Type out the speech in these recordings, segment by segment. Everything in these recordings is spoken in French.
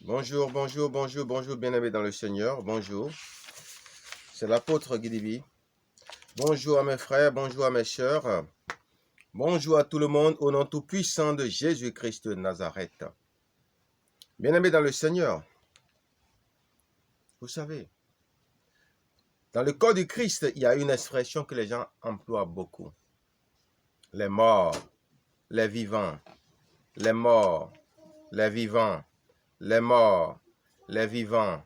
Bonjour, bonjour, bonjour, bonjour, bien-aimés dans le Seigneur. Bonjour. C'est l'apôtre Guidibi. Bonjour à mes frères, bonjour à mes sœurs. Bonjour à tout le monde au nom tout-puissant de Jésus-Christ de Nazareth. Bien-aimés dans le Seigneur, vous savez, dans le corps du Christ, il y a une expression que les gens emploient beaucoup. Les morts, les vivants, les morts, les vivants, les morts, les vivants,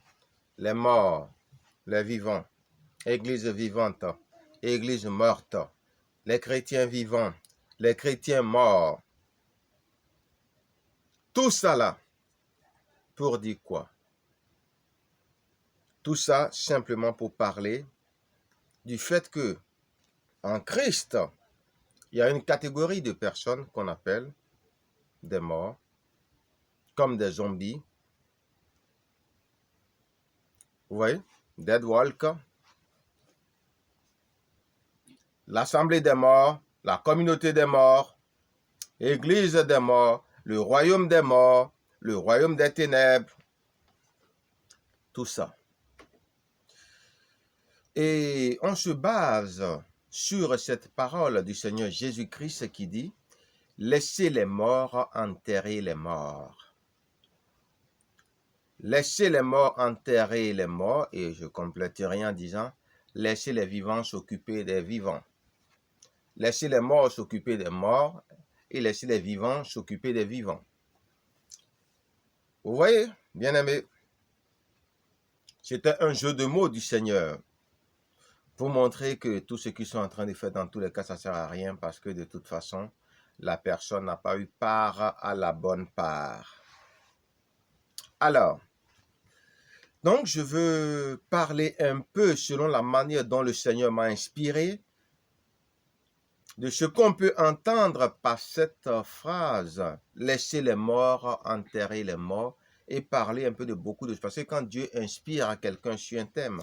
les morts, les vivants. Église vivante, Église morte, les chrétiens vivants, les chrétiens morts. Tout ça là, pour dire quoi? Tout ça simplement pour parler du fait que en Christ, il y a une catégorie de personnes qu'on appelle des morts, comme des zombies. Vous voyez? Dead Walk, l'assemblée des morts, la communauté des morts, l'église des morts, le royaume des morts, le royaume des ténèbres, tout ça. Et on se base sur cette parole du Seigneur Jésus-Christ qui dit « Laissez les morts enterrer les morts ». Laissez les morts enterrer les morts, et je compléterai en disant « Laissez les vivants s'occuper des vivants ». Laissez les morts s'occuper des morts, et laissez les vivants s'occuper des vivants. Vous voyez, bien-aimés, c'était un jeu de mots du Seigneur pour montrer que tout ce qu'ils sont en train de faire, dans tous les cas, ça ne sert à rien parce que de toute façon, la personne n'a pas eu part à la bonne part. Alors, donc je veux parler un peu selon la manière dont le Seigneur m'a inspiré de ce qu'on peut entendre par cette phrase « Laissez les morts enterrer les morts » et parler un peu de beaucoup de choses. Parce que quand Dieu inspire à quelqu'un sur un thème,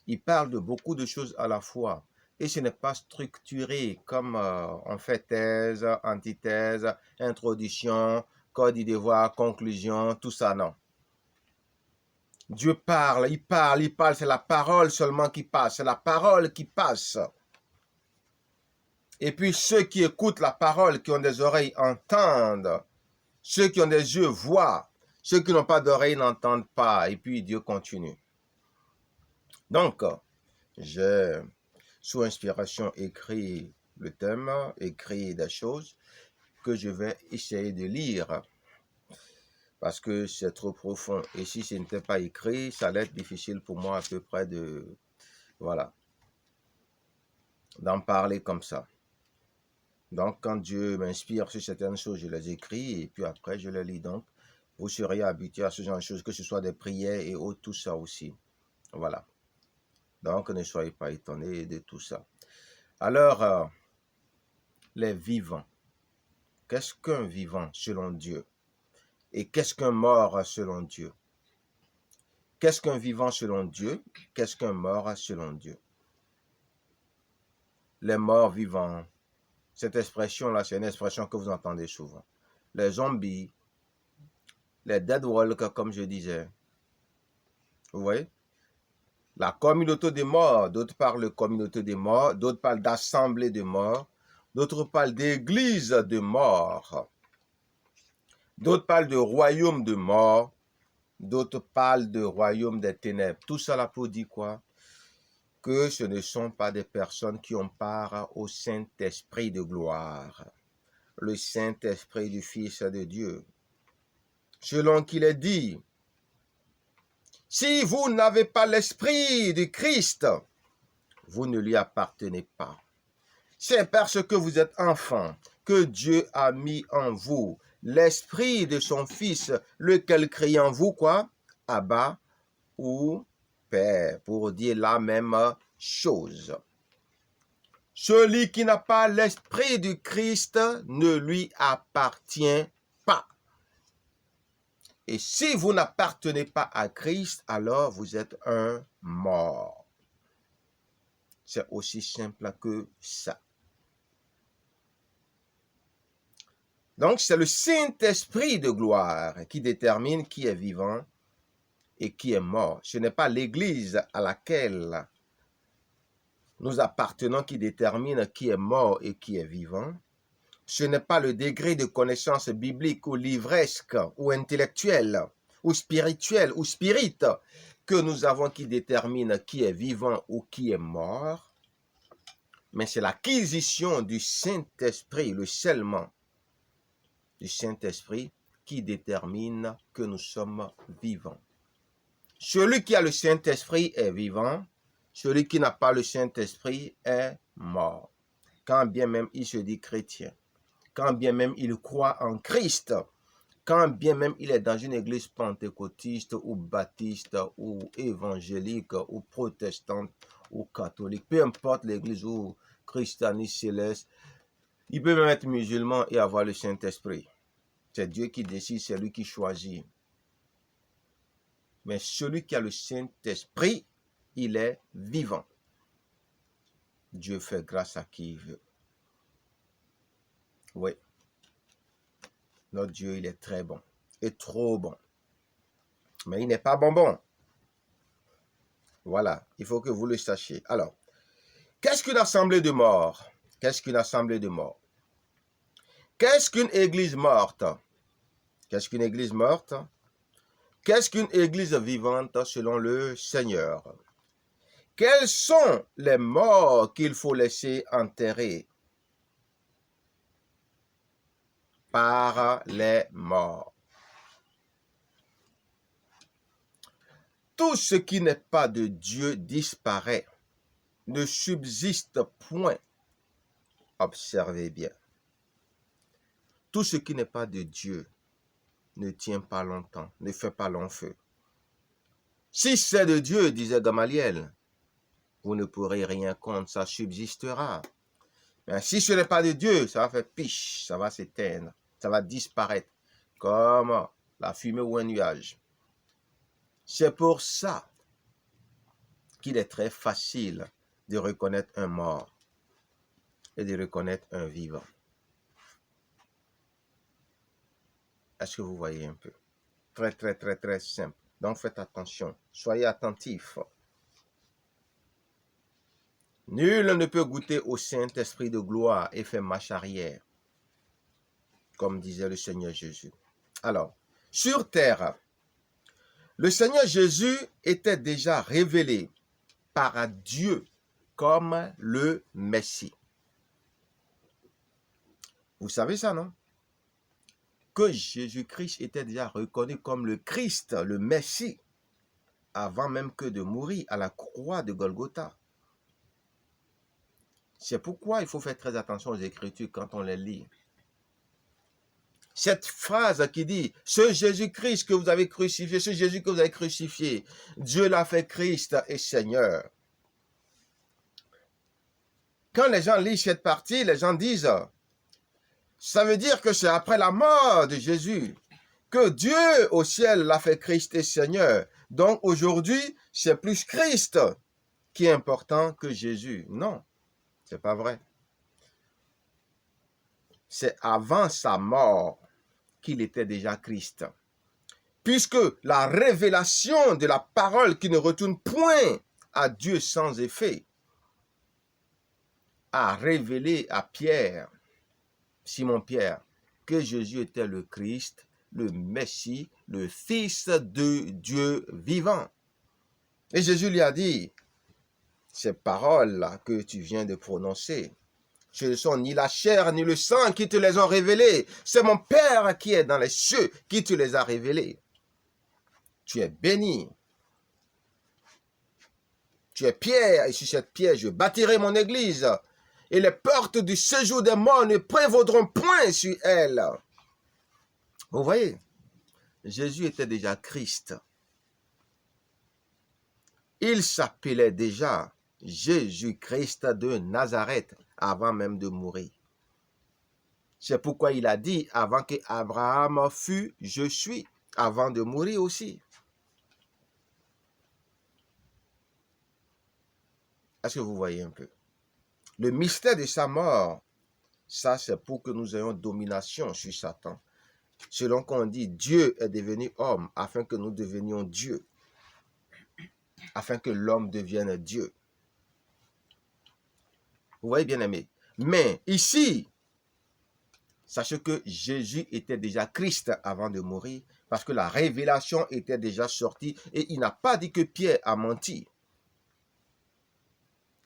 il parle de beaucoup de choses à la fois. Et ce n'est pas structuré comme on fait thèse, antithèse, introduction, code du devoir, conclusion, tout ça, non. Dieu parle, il parle, c'est la parole seulement qui passe, c'est la parole qui passe. Et puis ceux qui écoutent la parole, qui ont des oreilles, entendent. Ceux qui ont des yeux voient. Ceux qui n'ont pas d'oreilles n'entendent pas. Et puis Dieu continue. Donc, j'ai sous inspiration écrit le thème, écrit des choses que je vais essayer de lire parce que c'est trop profond. Et si ce n'était pas écrit, ça allait être difficile pour moi à peu près de, voilà, d'en parler comme ça. Donc, quand Dieu m'inspire sur certaines choses, je les écris et puis après, je les lis. Donc, vous serez habitués à ce genre de choses, que ce soit des prières et autres, tout ça aussi. Voilà. Donc, ne soyez pas étonnés de tout ça. Alors, les vivants. Qu'est-ce qu'un vivant selon Dieu? Et qu'est-ce qu'un mort selon Dieu? Qu'est-ce qu'un vivant selon Dieu? Qu'est-ce qu'un mort selon Dieu? Les morts vivants. Cette expression-là, c'est une expression que vous entendez souvent. Les zombies, les dead walkers, comme je disais. Vous voyez? La communauté des morts, d'autres parlent de communauté des morts, d'autres parlent d'assemblée de morts, d'autres parlent d'église de morts, d'autres parlent de royaume de morts, d'autres parlent de royaume des ténèbres. Tout cela pour dire quoi? Que ce ne sont pas des personnes qui ont part au Saint-Esprit de gloire, le Saint-Esprit du Fils de Dieu. Selon qu'il est dit, si vous n'avez pas l'Esprit du Christ, vous ne lui appartenez pas. C'est parce que vous êtes enfants que Dieu a mis en vous l'Esprit de son Fils, lequel crie en vous quoi? Abba ou Père, pour dire la même chose. Celui qui n'a pas l'Esprit du Christ ne lui appartient pas. Et si vous n'appartenez pas à Christ, alors vous êtes un mort. C'est aussi simple que ça. Donc, c'est le Saint-Esprit de gloire qui détermine qui est vivant et qui est mort. Ce n'est pas l'Église à laquelle nous appartenons qui détermine qui est mort et qui est vivant. Ce n'est pas le degré de connaissance biblique ou livresque ou intellectuelle ou spirituelle ou spirit que nous avons qui détermine qui est vivant ou qui est mort, mais c'est l'acquisition du Saint-Esprit, le scellement du Saint-Esprit qui détermine que nous sommes vivants. Celui qui a le Saint-Esprit est vivant, celui qui n'a pas le Saint-Esprit est mort, quand bien même il se dit chrétien, quand bien même il croit en Christ, quand bien même il est dans une église pentecôtiste ou baptiste ou évangélique ou protestante ou catholique, peu importe l'église ou christianiste céleste, il peut même être musulman et avoir le Saint-Esprit. C'est Dieu qui décide, c'est lui qui choisit. Mais celui qui a le Saint-Esprit, il est vivant. Dieu fait grâce à qui il veut. Oui. Notre Dieu, il est très bon. Et trop bon. Mais il n'est pas bonbon. Voilà. Il faut que vous le sachiez. Alors, qu'est-ce qu'une assemblée de morts? Qu'est-ce qu'une assemblée de morts? Qu'est-ce qu'une église morte? Qu'est-ce qu'une église morte? Qu'est-ce qu'une église vivante selon le Seigneur? Quels sont les morts qu'il faut laisser enterrer par les morts? Tout ce qui n'est pas de Dieu disparaît, ne subsiste point. Observez bien. Tout ce qui n'est pas de Dieu ne tient pas longtemps, ne fait pas long feu. Si c'est de Dieu, disait Gamaliel, vous ne pourrez rien contre, ça subsistera. Mais si ce n'est pas de Dieu, ça va faire piche, ça va s'éteindre, ça va disparaître, comme la fumée ou un nuage. C'est pour ça qu'il est très facile de reconnaître un mort et de reconnaître un vivant. Est-ce que vous voyez un peu? Très, très, très, très simple. Donc, faites attention. Soyez attentifs. Nul ne peut goûter au Saint-Esprit de gloire et faire marche arrière, comme disait le Seigneur Jésus. Alors, sur terre, le Seigneur Jésus était déjà révélé par Dieu comme le Messie. Vous savez ça, non? Que Jésus-Christ était déjà reconnu comme le Christ, le Messie, avant même que de mourir à la croix de Golgotha. C'est pourquoi il faut faire très attention aux Écritures quand on les lit. Cette phrase qui dit « Ce Jésus-Christ que vous avez crucifié, ce Jésus que vous avez crucifié, Dieu l'a fait Christ et Seigneur. » Quand les gens lisent cette partie, les gens disent « Ça veut dire que c'est après la mort de Jésus que Dieu au ciel l'a fait Christ et Seigneur. Donc aujourd'hui, c'est plus Christ qui est important que Jésus. » Non, c'est pas vrai. C'est avant sa mort qu'il était déjà Christ. Puisque la révélation de la parole qui ne retourne point à Dieu sans effet a révélé à Pierre, Simon-Pierre, que Jésus était le Christ, le Messie, le Fils de Dieu vivant. Et Jésus lui a dit, ces paroles-là que tu viens de prononcer, ce ne sont ni la chair ni le sang qui te les ont révélées, c'est mon Père qui est dans les cieux qui te les a révélées. Tu es béni. Tu es pierre, et sur cette pierre, je bâtirai mon église. Et les portes du séjour des morts ne prévaudront point sur elle. Vous voyez, Jésus était déjà Christ. Il s'appelait déjà Jésus-Christ de Nazareth avant même de mourir. C'est pourquoi il a dit, avant qu'Abraham fût, je suis, avant de mourir aussi. Est-ce que vous voyez un peu? Le mystère de sa mort Ça, c'est pour que nous ayons domination sur Satan. Selon qu'on dit, Dieu est devenu homme afin que nous devenions Dieu, afin que l'homme devienne Dieu. Vous voyez, bien aimé. Mais ici, sachez que Jésus était déjà Christ avant de mourir, parce que la révélation était déjà sortie et il n'a pas dit que Pierre a menti.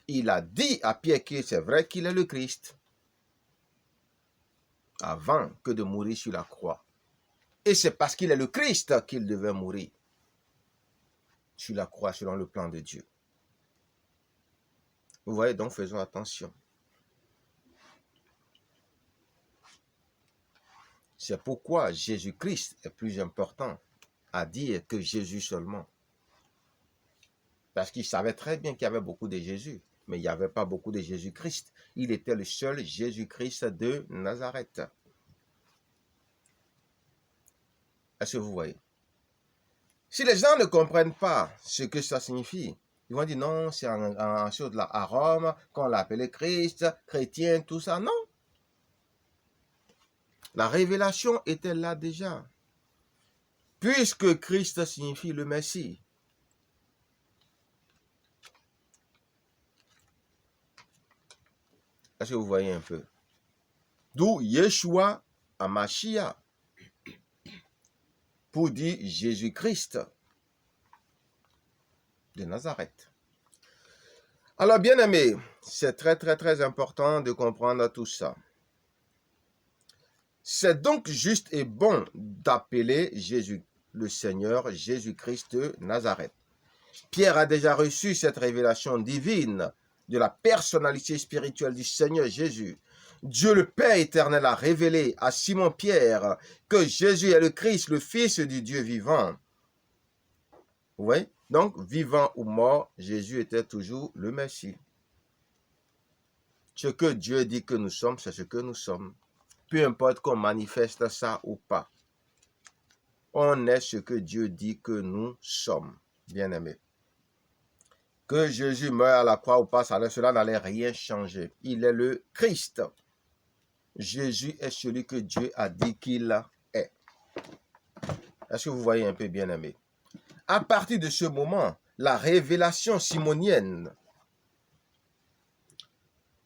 Il a dit à Pierre que c'est vrai qu'il est le Christ, avant que de mourir sur la croix. Et c'est parce qu'il est le Christ qu'il devait mourir sur la croix selon le plan de Dieu. Vous voyez, donc faisons attention. C'est pourquoi Jésus-Christ est plus important à dire que Jésus seulement. Parce qu'il savait très bien qu'il y avait beaucoup de Jésus, mais il n'y avait pas beaucoup de Jésus-Christ. Il était le seul Jésus-Christ de Nazareth. Est-ce que vous voyez? Si les gens ne comprennent pas ce que ça signifie, ils vont dire non, c'est en chose là, à Rome, qu'on l'appelait Christ, chrétien, tout ça. Non. La révélation était là déjà. Puisque Christ signifie le Messie. Est-ce que vous voyez un peu? D'où Yeshua Hamashiach, pour dire Jésus-Christ de Nazareth. Alors, bien aimé, c'est très important de comprendre tout ça. C'est donc juste et bon d'appeler Jésus, le Seigneur Jésus-Christ de Nazareth. Pierre a déjà reçu cette révélation divine de la personnalité spirituelle du Seigneur Jésus. Dieu le Père éternel a révélé à Simon-Pierre que Jésus est le Christ, le Fils du Dieu vivant. Vous voyez? Donc, vivant ou mort, Jésus était toujours le Messie. Ce que Dieu dit que nous sommes, c'est ce que nous sommes. Peu importe qu'on manifeste ça ou pas. On est ce que Dieu dit que nous sommes, bien-aimés. Que Jésus meure à la croix ou pas, cela n'allait rien changer. Il est le Christ. Jésus est celui que Dieu a dit qu'il est. Est-ce que vous voyez un peu, bien-aimés? À partir de ce moment, la révélation simonienne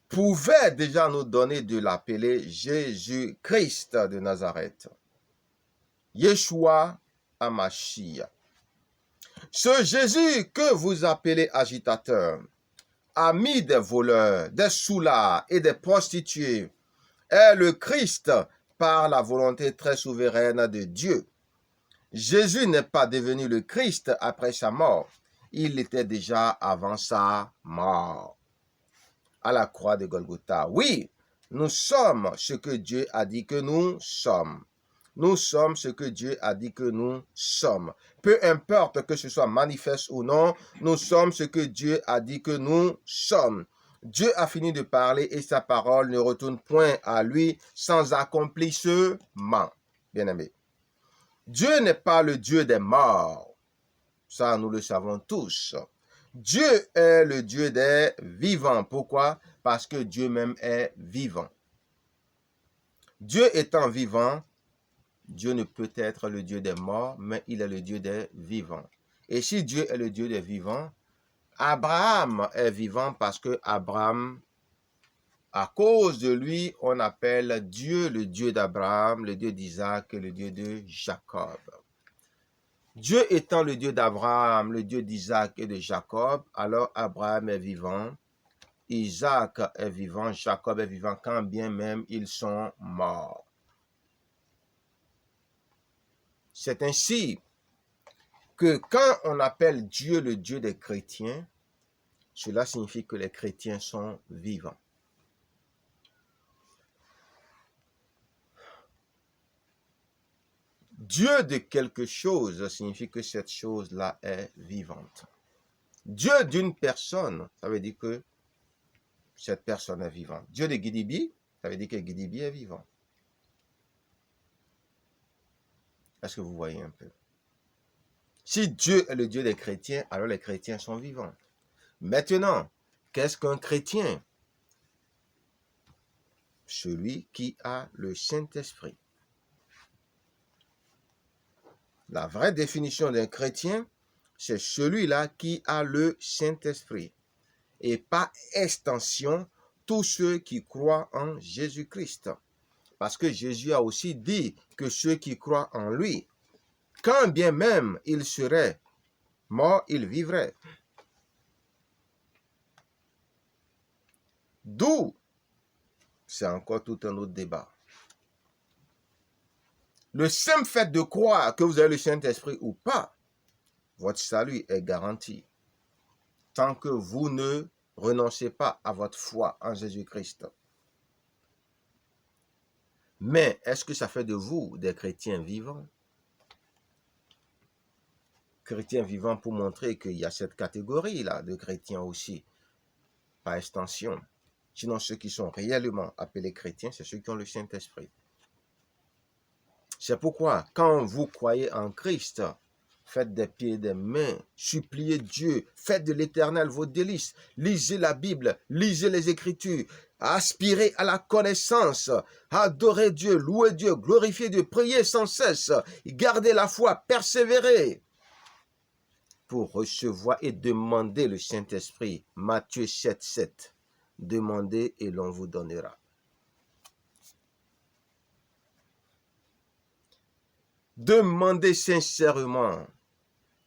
pouvait déjà nous donner de l'appeler Jésus-Christ de Nazareth. Yeshua Hamashiach. Ce Jésus que vous appelez agitateur, ami des voleurs, des soulards et des prostituées, est le Christ par la volonté très souveraine de Dieu. Jésus n'est pas devenu le Christ après sa mort. Il l'était déjà avant sa mort. À la croix de Golgotha. Oui, nous sommes ce que Dieu a dit que nous sommes. Nous sommes ce que Dieu a dit que nous sommes. Peu importe que ce soit manifeste ou non, nous sommes ce que Dieu a dit que nous sommes. Dieu a fini de parler et sa parole ne retourne point à lui sans accomplissement. Bien-aimé. Dieu n'est pas le Dieu des morts. Ça, nous le savons tous. Dieu est le Dieu des vivants. Pourquoi? Parce que Dieu même est vivant. Dieu étant vivant, Dieu ne peut être le Dieu des morts, mais il est le Dieu des vivants. Et si Dieu est le Dieu des vivants, Abraham est vivant parce que Abraham, à cause de lui, on appelle Dieu le Dieu d'Abraham, le Dieu d'Isaac et le Dieu de Jacob. Dieu étant le Dieu d'Abraham, le Dieu d'Isaac et de Jacob, alors Abraham est vivant, Isaac est vivant, Jacob est vivant, quand bien même ils sont morts. C'est ainsi que quand on appelle Dieu le Dieu des chrétiens, cela signifie que les chrétiens sont vivants. Dieu de quelque chose signifie que cette chose-là est vivante. Dieu d'une personne, ça veut dire que cette personne est vivante. Dieu de Gidibi, ça veut dire que Gidibi est vivant. Est-ce que vous voyez un peu? Si Dieu est le Dieu des chrétiens, alors les chrétiens sont vivants. Maintenant, qu'est-ce qu'un chrétien? celui qui a le Saint-Esprit. La vraie définition d'un chrétien, c'est celui-là qui a le Saint-Esprit. Et par extension, tous ceux qui croient en Jésus-Christ. Parce que Jésus a aussi dit que ceux qui croient en lui, quand bien même ils seraient morts, ils vivraient. D'où, c'est encore tout un autre débat. Le simple fait de croire que vous avez le Saint-Esprit ou pas, votre salut est garanti. Tant que vous ne renoncez pas à votre foi en Jésus-Christ. Mais est-ce que ça fait de vous des chrétiens vivants? Chrétiens vivants pour montrer qu'il y a cette catégorie-là de chrétiens aussi, par extension. Sinon, ceux qui sont réellement appelés chrétiens, c'est ceux qui ont le Saint-Esprit. C'est pourquoi, quand vous croyez en Christ, faites des pieds et des mains, suppliez Dieu, faites de l'Éternel vos délices, lisez la Bible, lisez les Écritures, aspirez à la connaissance, adorez Dieu, louez Dieu, glorifiez Dieu, priez sans cesse, gardez la foi, persévérez pour recevoir et demander le Saint-Esprit. Matthieu 7,7. Demandez et l'on vous donnera. Demandez sincèrement.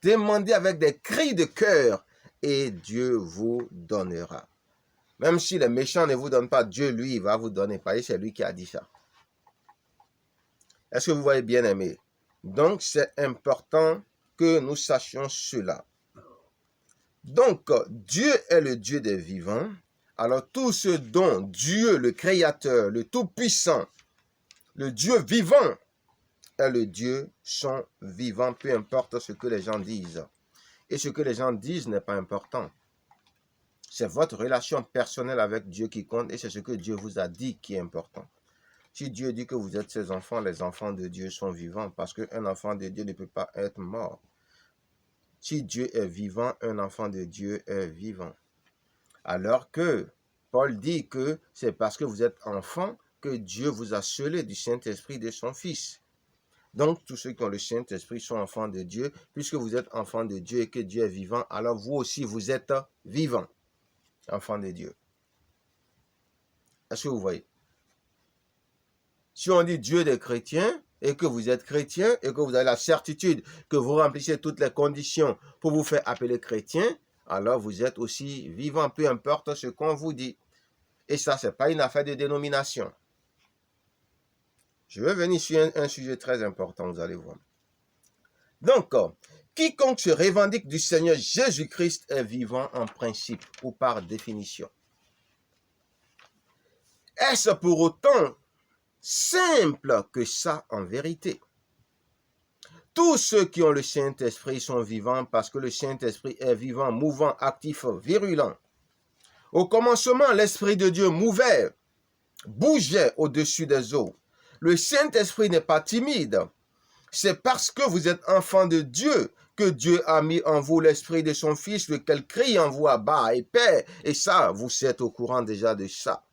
Demandez avec des cris de cœur et Dieu vous donnera. Même si les méchants ne vous donnent pas, Dieu, lui, va vous donner. C'est lui qui a dit ça. Est-ce que vous voyez, bien aimé? Donc, c'est important que nous sachions cela. Donc, Dieu est le Dieu des vivants. Alors, tout ce dont Dieu, le Créateur, le Tout-Puissant, le Dieu vivant, est le Dieu son vivant, peu importe ce que les gens disent. Et ce que les gens disent n'est pas important. C'est votre relation personnelle avec Dieu qui compte et c'est ce que Dieu vous a dit qui est important. Si Dieu dit que vous êtes ses enfants, les enfants de Dieu sont vivants parce qu'un enfant de Dieu ne peut pas être mort. Si Dieu est vivant, un enfant de Dieu est vivant. Alors que Paul dit que c'est parce que vous êtes enfant que Dieu vous a scellé du Saint-Esprit de son Fils. Donc, tous ceux qui ont le Saint-Esprit sont enfants de Dieu. Puisque vous êtes enfants de Dieu et que Dieu est vivant, alors vous aussi, vous êtes vivants, enfants de Dieu. Est-ce que vous voyez? Si on dit Dieu des chrétiens, et que vous êtes chrétien, et que vous avez la certitude que vous remplissez toutes les conditions pour vous faire appeler chrétien, alors vous êtes aussi vivant, peu importe ce qu'on vous dit. Et ça, ce n'est pas une affaire de dénomination. Je vais venir sur un sujet très important, vous allez voir. Donc, quiconque se revendique du Seigneur Jésus-Christ est vivant en principe ou par définition. Est-ce pour autant simple que ça en vérité? Tous ceux qui ont le Saint-Esprit sont vivants parce que le Saint-Esprit est vivant, mouvant, actif, virulent. Au commencement, l'Esprit de Dieu mouvait, bougeait au-dessus des eaux. Le Saint-Esprit n'est pas timide. C'est parce que vous êtes enfants de Dieu que Dieu a mis en vous l'Esprit de son Fils, lequel crie en vous Abba et Père. Et ça, vous êtes au courant déjà de ça.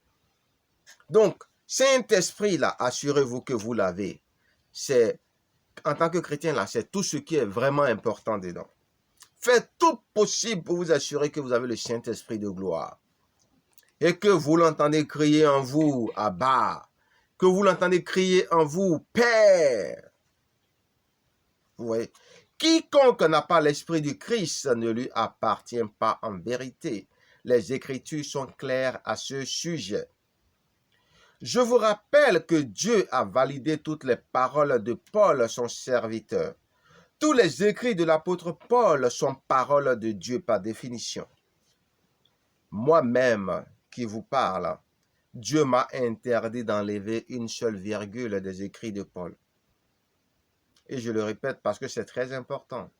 Donc, Saint-Esprit, là, assurez-vous que vous l'avez. C'est, en tant que chrétien, là, c'est tout ce qui est vraiment important dedans. Faites tout possible pour vous assurer que vous avez le Saint-Esprit de gloire. Et que vous l'entendez crier en vous, Abba. Que vous l'entendez crier en vous, Père. Vous voyez? Quiconque n'a pas l'Esprit du Christ ne lui appartient pas en vérité. Les Écritures sont claires à ce sujet. Je vous rappelle que Dieu a validé toutes les paroles de Paul, son serviteur. Tous les écrits de l'apôtre Paul sont paroles de Dieu par définition. Moi-même qui vous parle, Dieu m'a interdit d'enlever une seule virgule des écrits de Paul. Et je le répète parce que c'est très important.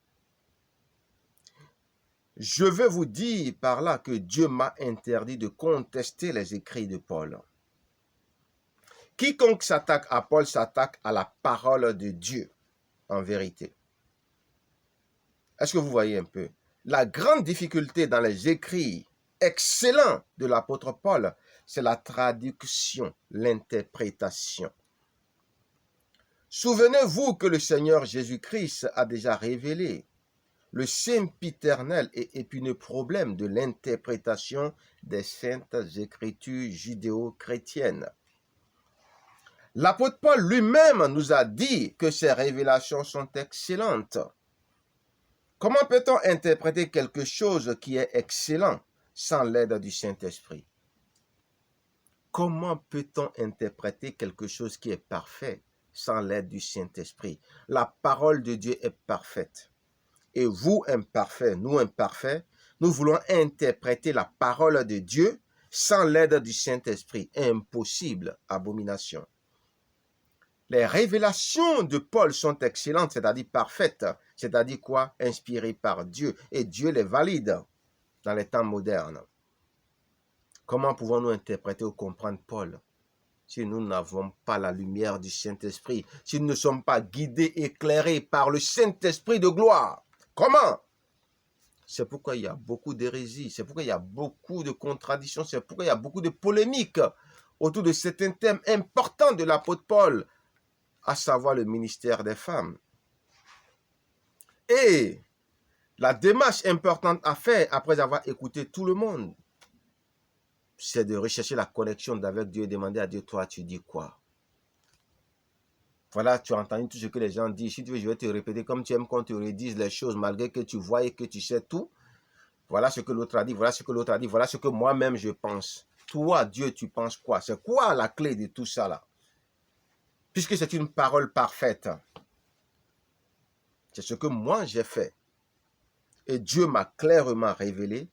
Je veux vous dire par là que Dieu m'a interdit de contester les écrits de Paul. Quiconque s'attaque à Paul s'attaque à la parole de Dieu, en vérité. Est-ce que vous voyez un peu? La grande difficulté dans les écrits excellents de l'apôtre Paul, c'est la traduction, l'interprétation. Souvenez-vous que le Seigneur Jésus-Christ a déjà révélé le sempiternel et épineux problème de l'interprétation des saintes écritures judéo-chrétiennes. L'apôtre Paul lui-même nous a dit que ces révélations sont excellentes. Comment peut-on interpréter quelque chose qui est excellent sans l'aide du Saint-Esprit? Comment peut-on interpréter quelque chose qui est parfait sans l'aide du Saint-Esprit? La parole de Dieu est parfaite. Et vous, imparfaits, nous, imparfaits, nous voulons interpréter la parole de Dieu sans l'aide du Saint-Esprit. Impossible, abomination. Les révélations de Paul sont excellentes, c'est-à-dire parfaites. C'est-à-dire quoi? Inspirées par Dieu. Et Dieu les valide dans les temps modernes. Comment pouvons-nous interpréter ou comprendre Paul si nous n'avons pas la lumière du Saint-Esprit, si nous ne sommes pas guidés, éclairés par le Saint-Esprit de gloire? Comment? C'est pourquoi il y a beaucoup d'hérésies, c'est pourquoi il y a beaucoup de contradictions, c'est pourquoi il y a beaucoup de polémiques autour de certains thèmes importants de l'apôtre Paul, à savoir le ministère des femmes. Et la démarche importante à faire après avoir écouté tout le monde, c'est de rechercher la connexion avec Dieu et demander à Dieu, toi, tu dis quoi? Voilà, tu as entendu tout ce que les gens disent. Si tu veux, je vais te répéter comme tu aimes qu'on te redise les choses malgré que tu vois et que tu sais tout. Voilà ce que l'autre a dit, voilà ce que l'autre a dit, voilà ce que moi-même je pense. Toi, Dieu, tu penses quoi? C'est quoi la clé de tout ça là? Puisque c'est une parole parfaite. C'est ce que moi j'ai fait. Et Dieu m'a clairement révélé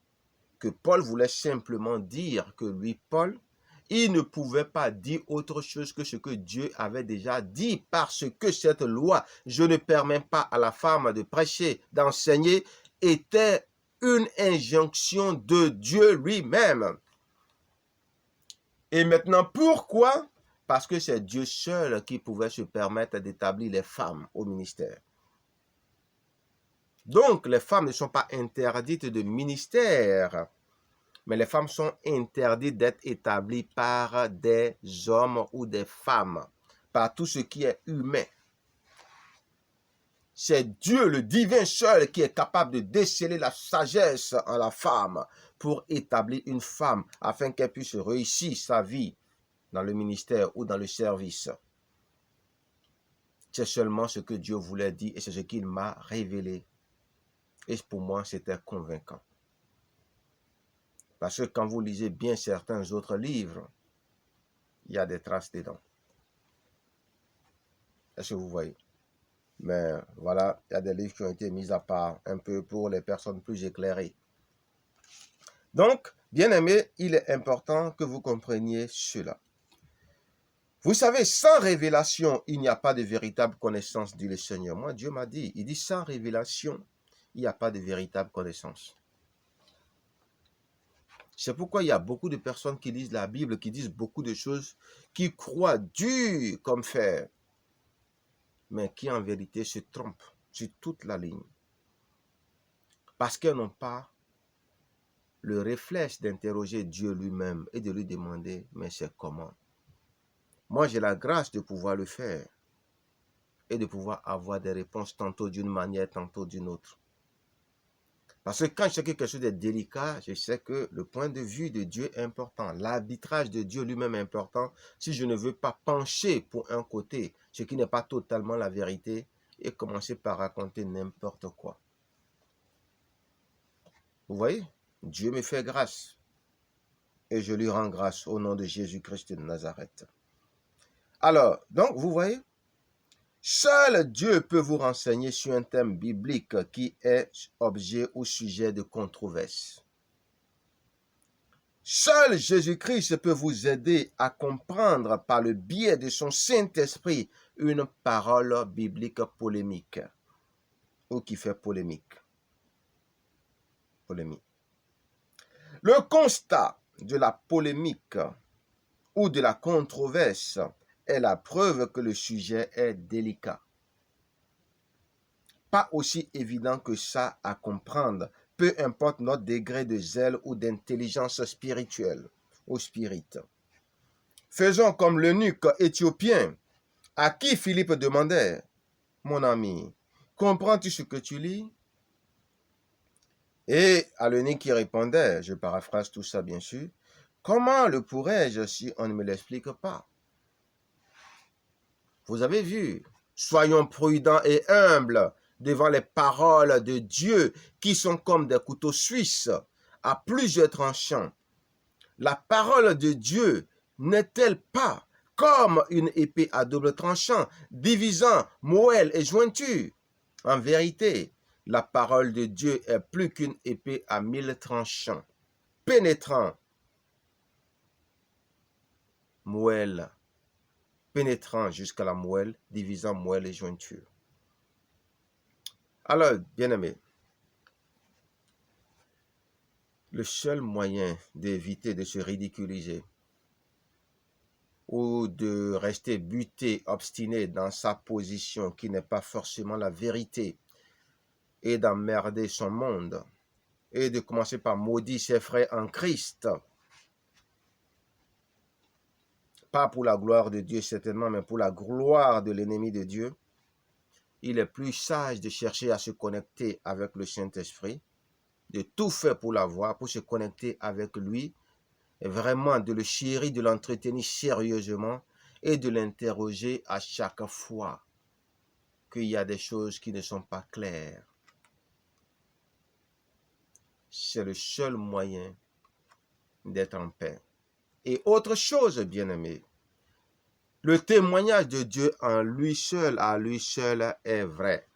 que Paul voulait simplement dire que lui, Paul, il ne pouvait pas dire autre chose que ce que Dieu avait déjà dit, parce que cette loi, je ne permets pas à la femme de prêcher, d'enseigner, était une injonction de Dieu lui-même. Et maintenant, pourquoi? Parce que c'est Dieu seul qui pouvait se permettre d'établir les femmes au ministère. Donc, les femmes ne sont pas interdites de ministère, mais les femmes sont interdites d'être établies par des hommes ou des femmes, par tout ce qui est humain. C'est Dieu, le divin seul, qui est capable de déceler la sagesse en la femme pour établir une femme afin qu'elle puisse réussir sa vie dans le ministère ou dans le service. C'est seulement ce que Dieu voulait dire et c'est ce qu'il m'a révélé. Et pour moi, c'était convaincant. Parce que quand vous lisez bien certains autres livres, il y a des traces dedans. Est-ce que vous voyez? Mais voilà, il y a des livres qui ont été mis à part un peu pour les personnes plus éclairées. Donc, bien aimé, il est important que vous compreniez cela. Vous savez, sans révélation, il n'y a pas de véritable connaissance, dit le Seigneur. Moi, Dieu m'a dit, il dit, sans révélation, il n'y a pas de véritable connaissance. C'est pourquoi il y a beaucoup de personnes qui lisent la Bible, qui disent beaucoup de choses, qui croient dur comme fer, mais qui en vérité se trompent sur toute la ligne. Parce qu'elles n'ont pas le réflexe d'interroger Dieu lui-même et de lui demander, mais c'est comment? Moi, j'ai la grâce de pouvoir le faire et de pouvoir avoir des réponses tantôt d'une manière, tantôt d'une autre. Parce que quand je sais que quelque chose est délicat, je sais que le point de vue de Dieu est important. L'arbitrage de Dieu lui-même est important. Si je ne veux pas pencher pour un côté, ce qui n'est pas totalement la vérité, et commencer par raconter n'importe quoi. Vous voyez? Dieu me fait grâce. Et je lui rends grâce au nom de Jésus-Christ de Nazareth. Alors, donc, vous voyez? Seul Dieu peut vous renseigner sur un thème biblique qui est objet ou sujet de controverse. Seul Jésus-Christ peut vous aider à comprendre par le biais de son Saint-Esprit une parole biblique polémique ou qui fait polémique. Le constat de la polémique ou de la controverse est la preuve que le sujet est délicat. Pas aussi évident que ça à comprendre, peu importe notre degré de zèle ou d'intelligence spirituelle. au spirit. Faisons comme l'eunuque éthiopien, à qui Philippe demandait, « Mon ami, comprends-tu ce que tu lis ?» Et à l'eunuque qui répondait, je paraphrase tout ça bien sûr, « Comment le pourrais-je si on ne me l'explique pas ?» Vous avez vu, soyons prudents et humbles devant les paroles de Dieu qui sont comme des couteaux suisses à plusieurs tranchants. La parole de Dieu n'est-elle pas comme une épée à double tranchant, divisant moelle et jointure? En vérité, la parole de Dieu est plus qu'une épée à 1000 tranchants, pénétrant moelle, pénétrant jusqu'à la moelle, divisant moelle et jointure. Alors, bien-aimés, le seul moyen d'éviter de se ridiculiser ou de rester buté, obstiné dans sa position qui n'est pas forcément la vérité et d'emmerder son monde et de commencer par maudire ses frères en Christ, pas pour la gloire de Dieu certainement, mais pour la gloire de l'ennemi de Dieu, il est plus sage de chercher à se connecter avec le Saint-Esprit, de tout faire pour l'avoir, pour se connecter avec lui, et vraiment de le chérir, de l'entretenir sérieusement et de l'interroger à chaque fois qu'il y a des choses qui ne sont pas claires. C'est le seul moyen d'être en paix. Et autre chose, bien-aimé, le témoignage de Dieu en lui seul, à lui seul, est vrai.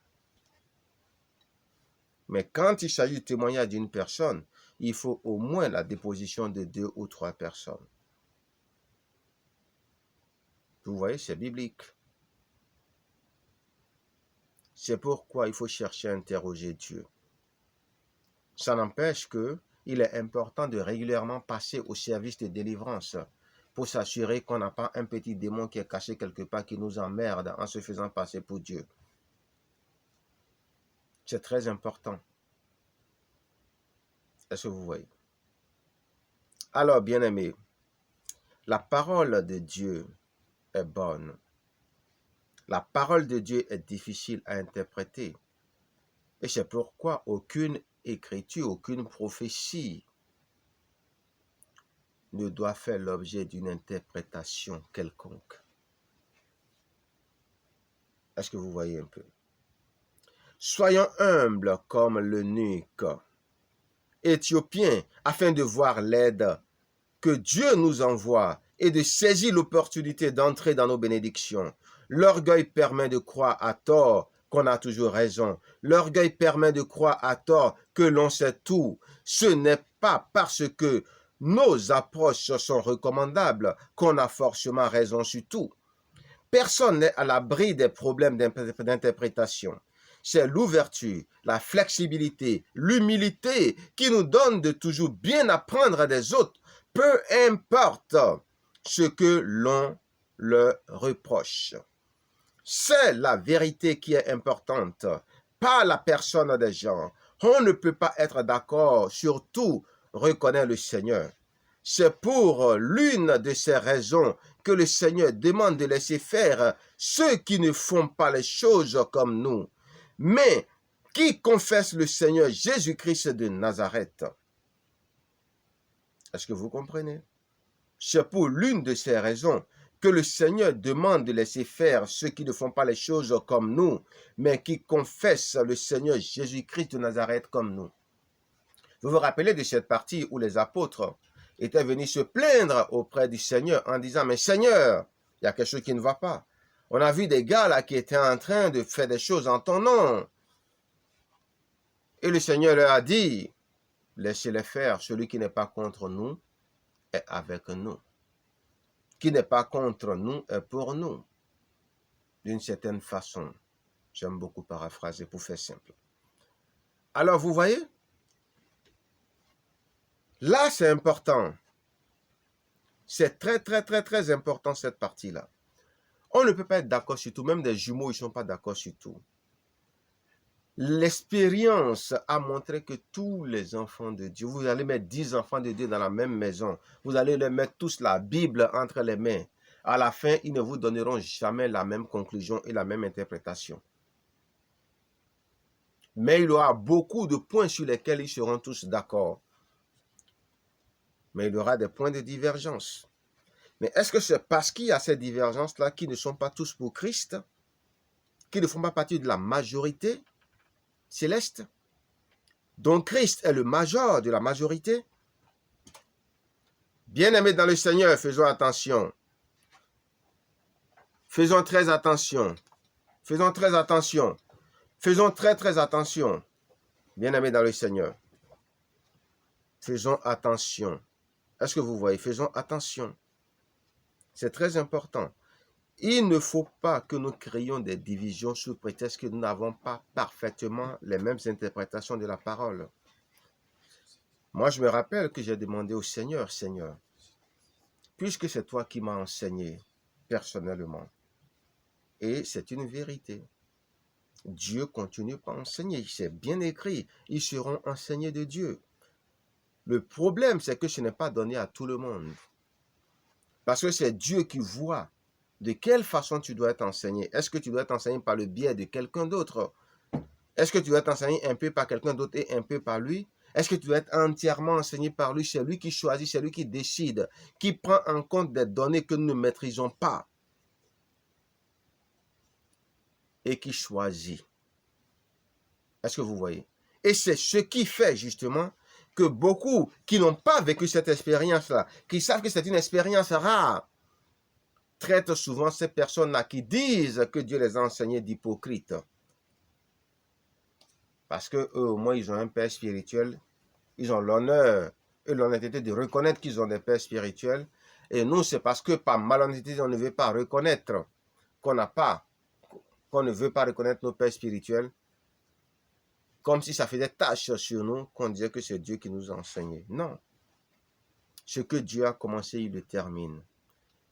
Mais quand il s'agit du témoignage d'une personne, il faut au moins la déposition de 2 ou 3 personnes. Vous voyez, c'est biblique. C'est pourquoi il faut chercher à interroger Dieu. Ça n'empêche qu'il est important de régulièrement passer au service de délivrance pour s'assurer qu'on n'a pas un petit démon qui est caché quelque part qui nous emmerde en se faisant passer pour Dieu. C'est très important. Est-ce que vous voyez? Alors, bien-aimés, la parole de Dieu est bonne. La parole de Dieu est difficile à interpréter. Et c'est pourquoi aucune écriture, aucune prophétie ne doit faire l'objet d'une interprétation quelconque. Est-ce que vous voyez un peu? Soyons humbles comme l'eunuque éthiopien afin de voir l'aide que Dieu nous envoie et de saisir l'opportunité d'entrer dans nos bénédictions. L'orgueil permet de croire à tort qu'on a toujours raison. L'orgueil permet de croire à tort que l'on sait tout. Ce n'est pas parce que nos approches sont recommandables qu'on a forcément raison sur tout. Personne n'est à l'abri des problèmes d'interprétation. C'est l'ouverture, la flexibilité, l'humilité qui nous donnent de toujours bien apprendre des autres, peu importe ce que l'on leur reproche. C'est la vérité qui est importante, pas la personne des gens. On ne peut pas être d'accord sur tout, reconnaît le Seigneur. C'est pour l'une de ces raisons que le Seigneur demande de laisser faire ceux qui ne font pas les choses comme nous, mais qui confessent le Seigneur Jésus-Christ de Nazareth. Est-ce que vous comprenez? C'est pour l'une de ces raisons que le Seigneur demande de laisser faire ceux qui ne font pas les choses comme nous, mais qui confessent le Seigneur Jésus-Christ de Nazareth comme nous. Vous vous rappelez de cette partie où les apôtres étaient venus se plaindre auprès du Seigneur en disant « Mais Seigneur, il y a quelque chose qui ne va pas. On a vu des gars là qui étaient en train de faire des choses en ton nom. » Et le Seigneur leur a dit « Laissez-les faire, celui qui n'est pas contre nous est avec nous. Qui n'est pas contre nous est pour nous. » D'une certaine façon. J'aime beaucoup paraphraser pour faire simple. Alors vous voyez, là c'est important. C'est très très très très important cette partie-là. On ne peut pas être d'accord sur tout, même des jumeaux ils ne sont pas d'accord sur tout. L'expérience a montré que tous les enfants de Dieu, vous allez mettre 10 enfants de Dieu dans la même maison, vous allez leur mettre tous la Bible entre les mains. À la fin, ils ne vous donneront jamais la même conclusion et la même interprétation. Mais il y aura beaucoup de points sur lesquels ils seront tous d'accord. Mais il y aura des points de divergence. Mais est-ce que c'est parce qu'il y a ces divergences-là qui ne sont pas tous pour Christ, qui ne font pas partie de la majorité céleste? Donc Christ est le major de la majorité. Bien-aimés dans le Seigneur, faisons attention. Faisons très attention. Faisons très attention. Faisons très attention. Bien-aimés dans le Seigneur. Faisons attention. Est-ce que vous voyez? Faisons attention. C'est très important. Il ne faut pas que nous créions des divisions sous prétexte que nous n'avons pas parfaitement les mêmes interprétations de la parole. Moi, je me rappelle que j'ai demandé au Seigneur, Seigneur, puisque c'est toi qui m'as enseigné personnellement, et c'est une vérité, Dieu continue par enseigner, c'est bien écrit, ils seront enseignés de Dieu. Le problème, c'est que ce n'est pas donné à tout le monde, parce que c'est Dieu qui voit de quelle façon tu dois être enseigné. Est-ce que tu dois être enseigné par le biais de quelqu'un d'autre? Est-ce que tu dois être enseigné un peu par quelqu'un d'autre et un peu par lui? Est-ce que tu dois être entièrement enseigné par lui? C'est lui qui choisit, c'est lui qui décide, qui prend en compte des données que nous ne maîtrisons pas et qui choisit. Est-ce que vous voyez? Et c'est ce qui fait justement que beaucoup qui n'ont pas vécu cette expérience-là, qui savent que c'est une expérience rare, traitent souvent ces personnes-là qui disent que Dieu les a enseignés d'hypocrites. Parce que eux, au moins, ils ont un père spirituel. Ils ont l'honneur et l'honnêteté de reconnaître qu'ils ont des pères spirituels. Et nous, c'est parce que par malhonnêteté, on ne veut pas reconnaître qu'on ne veut pas reconnaître nos pères spirituels. Comme si ça faisait tâche sur nous, qu'on disait que c'est Dieu qui nous a enseigné. Non. Ce que Dieu a commencé, il le termine.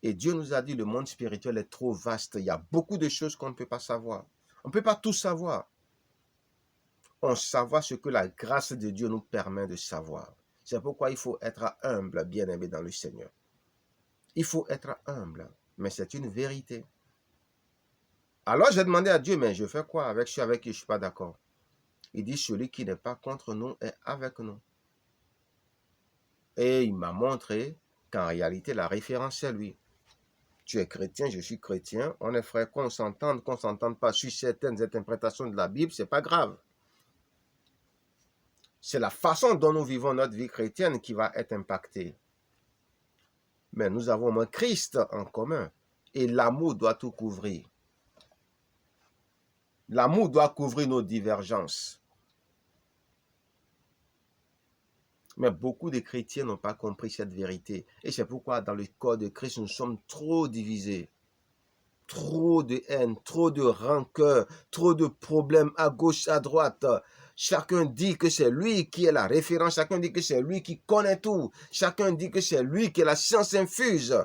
Et Dieu nous a dit, le monde spirituel est trop vaste. Il y a beaucoup de choses qu'on ne peut pas savoir. On ne peut pas tout savoir. On saura ce que la grâce de Dieu nous permet de savoir. C'est pourquoi il faut être humble, bien-aimé dans le Seigneur. Il faut être humble, mais c'est une vérité. Alors j'ai demandé à Dieu, mais je fais quoi avec ceux avec qui je ne suis pas d'accord? Il dit, celui qui n'est pas contre nous est avec nous. Et il m'a montré qu'en réalité, la référence c'est lui. Tu es chrétien, je suis chrétien, on est frères, qu'on s'entende pas sur certaines interprétations de la Bible, c'est pas grave. C'est la façon dont nous vivons notre vie chrétienne qui va être impactée. Mais nous avons un Christ en commun et l'amour doit tout couvrir. L'amour doit couvrir nos divergences. Mais beaucoup de chrétiens n'ont pas compris cette vérité. Et c'est pourquoi dans le corps de Christ, nous sommes trop divisés. Trop de haine, trop de rancœur, trop de problèmes à gauche, à droite. Chacun dit que c'est lui qui est la référence. Chacun dit que c'est lui qui connaît tout. Chacun dit que c'est lui qui est la science infuse.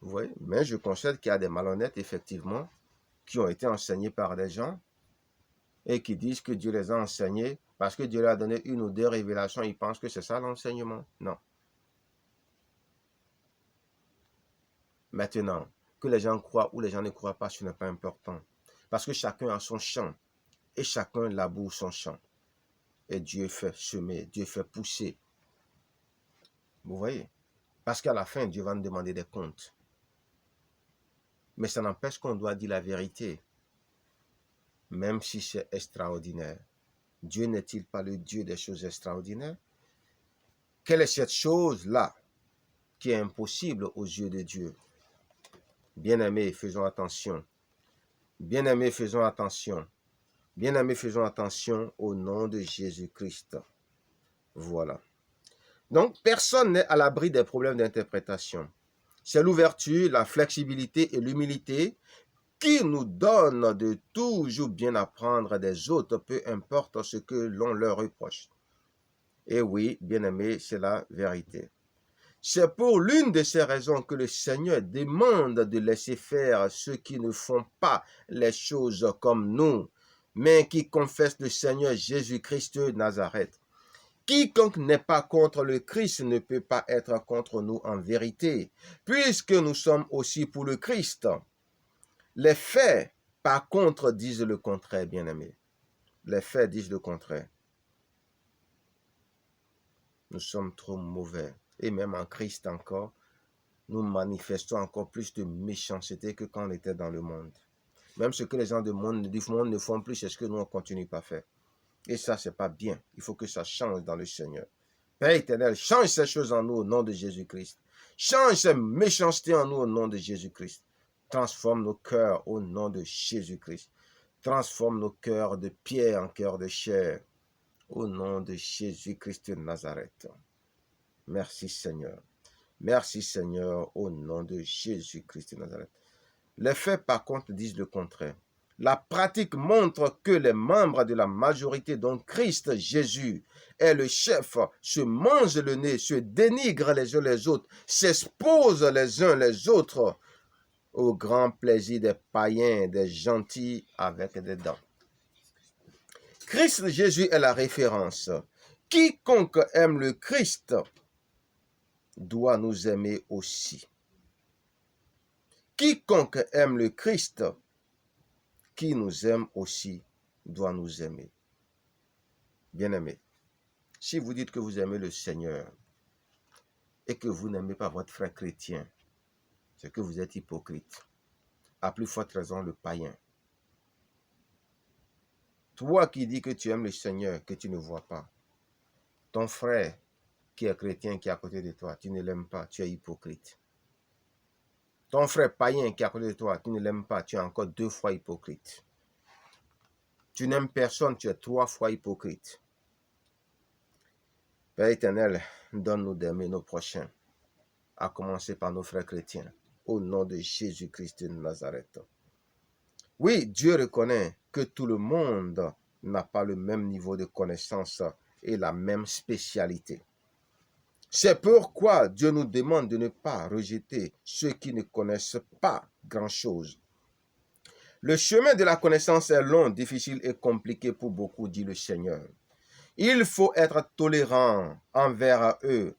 Vous voyez? Mais je concède qu'il y a des malhonnêtes, effectivement, qui ont été enseignés par des gens et qui disent que Dieu les a enseignés parce que Dieu leur a donné une ou deux révélations. Ils pensent que c'est ça l'enseignement. Non. Maintenant, que les gens croient ou les gens ne croient pas, ce n'est pas important. Parce que chacun a son champ et chacun laboure son champ. Et Dieu fait semer, Dieu fait pousser. Vous voyez? Parce qu'à la fin, Dieu va nous demander des comptes. Mais ça n'empêche qu'on doit dire la vérité. Même si c'est extraordinaire. Dieu n'est-il pas le Dieu des choses extraordinaires? Quelle est cette chose-là qui est impossible aux yeux de Dieu? Bien-aimés, faisons attention. Bien-aimés, faisons attention. Bien-aimés, faisons attention au nom de Jésus-Christ. Voilà. Donc, personne n'est à l'abri des problèmes d'interprétation. C'est l'ouverture, la flexibilité et l'humilité qui nous donnent de toujours bien apprendre des autres, peu importe ce que l'on leur reproche. Et oui, bien-aimés, c'est la vérité. C'est pour l'une de ces raisons que le Seigneur demande de laisser faire ceux qui ne font pas les choses comme nous, mais qui confessent le Seigneur Jésus-Christ de Nazareth. Quiconque n'est pas contre le Christ ne peut pas être contre nous en vérité, puisque nous sommes aussi pour le Christ. Les faits, par contre, disent le contraire, bien-aimés. Les faits disent le contraire. Nous sommes trop mauvais. Et même en Christ encore, nous manifestons encore plus de méchanceté que quand on était dans le monde. Même ce que les gens du monde ne font plus, c'est ce que nous, on continue pas à faire. Et ça, c'est pas bien. Il faut que ça change dans le Seigneur. Père éternel, change ces choses en nous au nom de Jésus-Christ. Change ces méchancetés en nous au nom de Jésus-Christ. Transforme nos cœurs au nom de Jésus-Christ. Transforme nos cœurs de pierre en cœurs de chair au nom de Jésus-Christ de Nazareth. Merci Seigneur. Merci Seigneur au nom de Jésus-Christ de Nazareth. Les faits par contre disent le contraire. La pratique montre que les membres de la majorité dont Christ Jésus est le chef se mangent le nez, se dénigrent les uns les autres, s'exposent les uns les autres au grand plaisir des païens, des gentils avec des dents. Christ Jésus est la référence. Quiconque aime le Christ doit nous aimer aussi. Quiconque aime le Christ, qui nous aime aussi, doit nous aimer. Bien-aimés, si vous dites que vous aimez le Seigneur et que vous n'aimez pas votre frère chrétien, c'est que vous êtes hypocrite. À plus forte raison, le païen. Toi qui dis que tu aimes le Seigneur, que tu ne vois pas, ton frère qui est chrétien, qui est à côté de toi, tu ne l'aimes pas, tu es hypocrite. Ton frère païen qui est à côté de toi, tu ne l'aimes pas, tu es encore 2 fois hypocrite. Tu n'aimes personne, tu es 3 fois hypocrite. Père éternel, donne-nous d'aimer nos prochains, à commencer par nos frères chrétiens, au nom de Jésus-Christ de Nazareth. Oui, Dieu reconnaît que tout le monde n'a pas le même niveau de connaissance et la même spécialité. C'est pourquoi Dieu nous demande de ne pas rejeter ceux qui ne connaissent pas grand-chose. Le chemin de la connaissance est long, difficile et compliqué pour beaucoup, dit le Seigneur. Il faut être tolérant envers eux.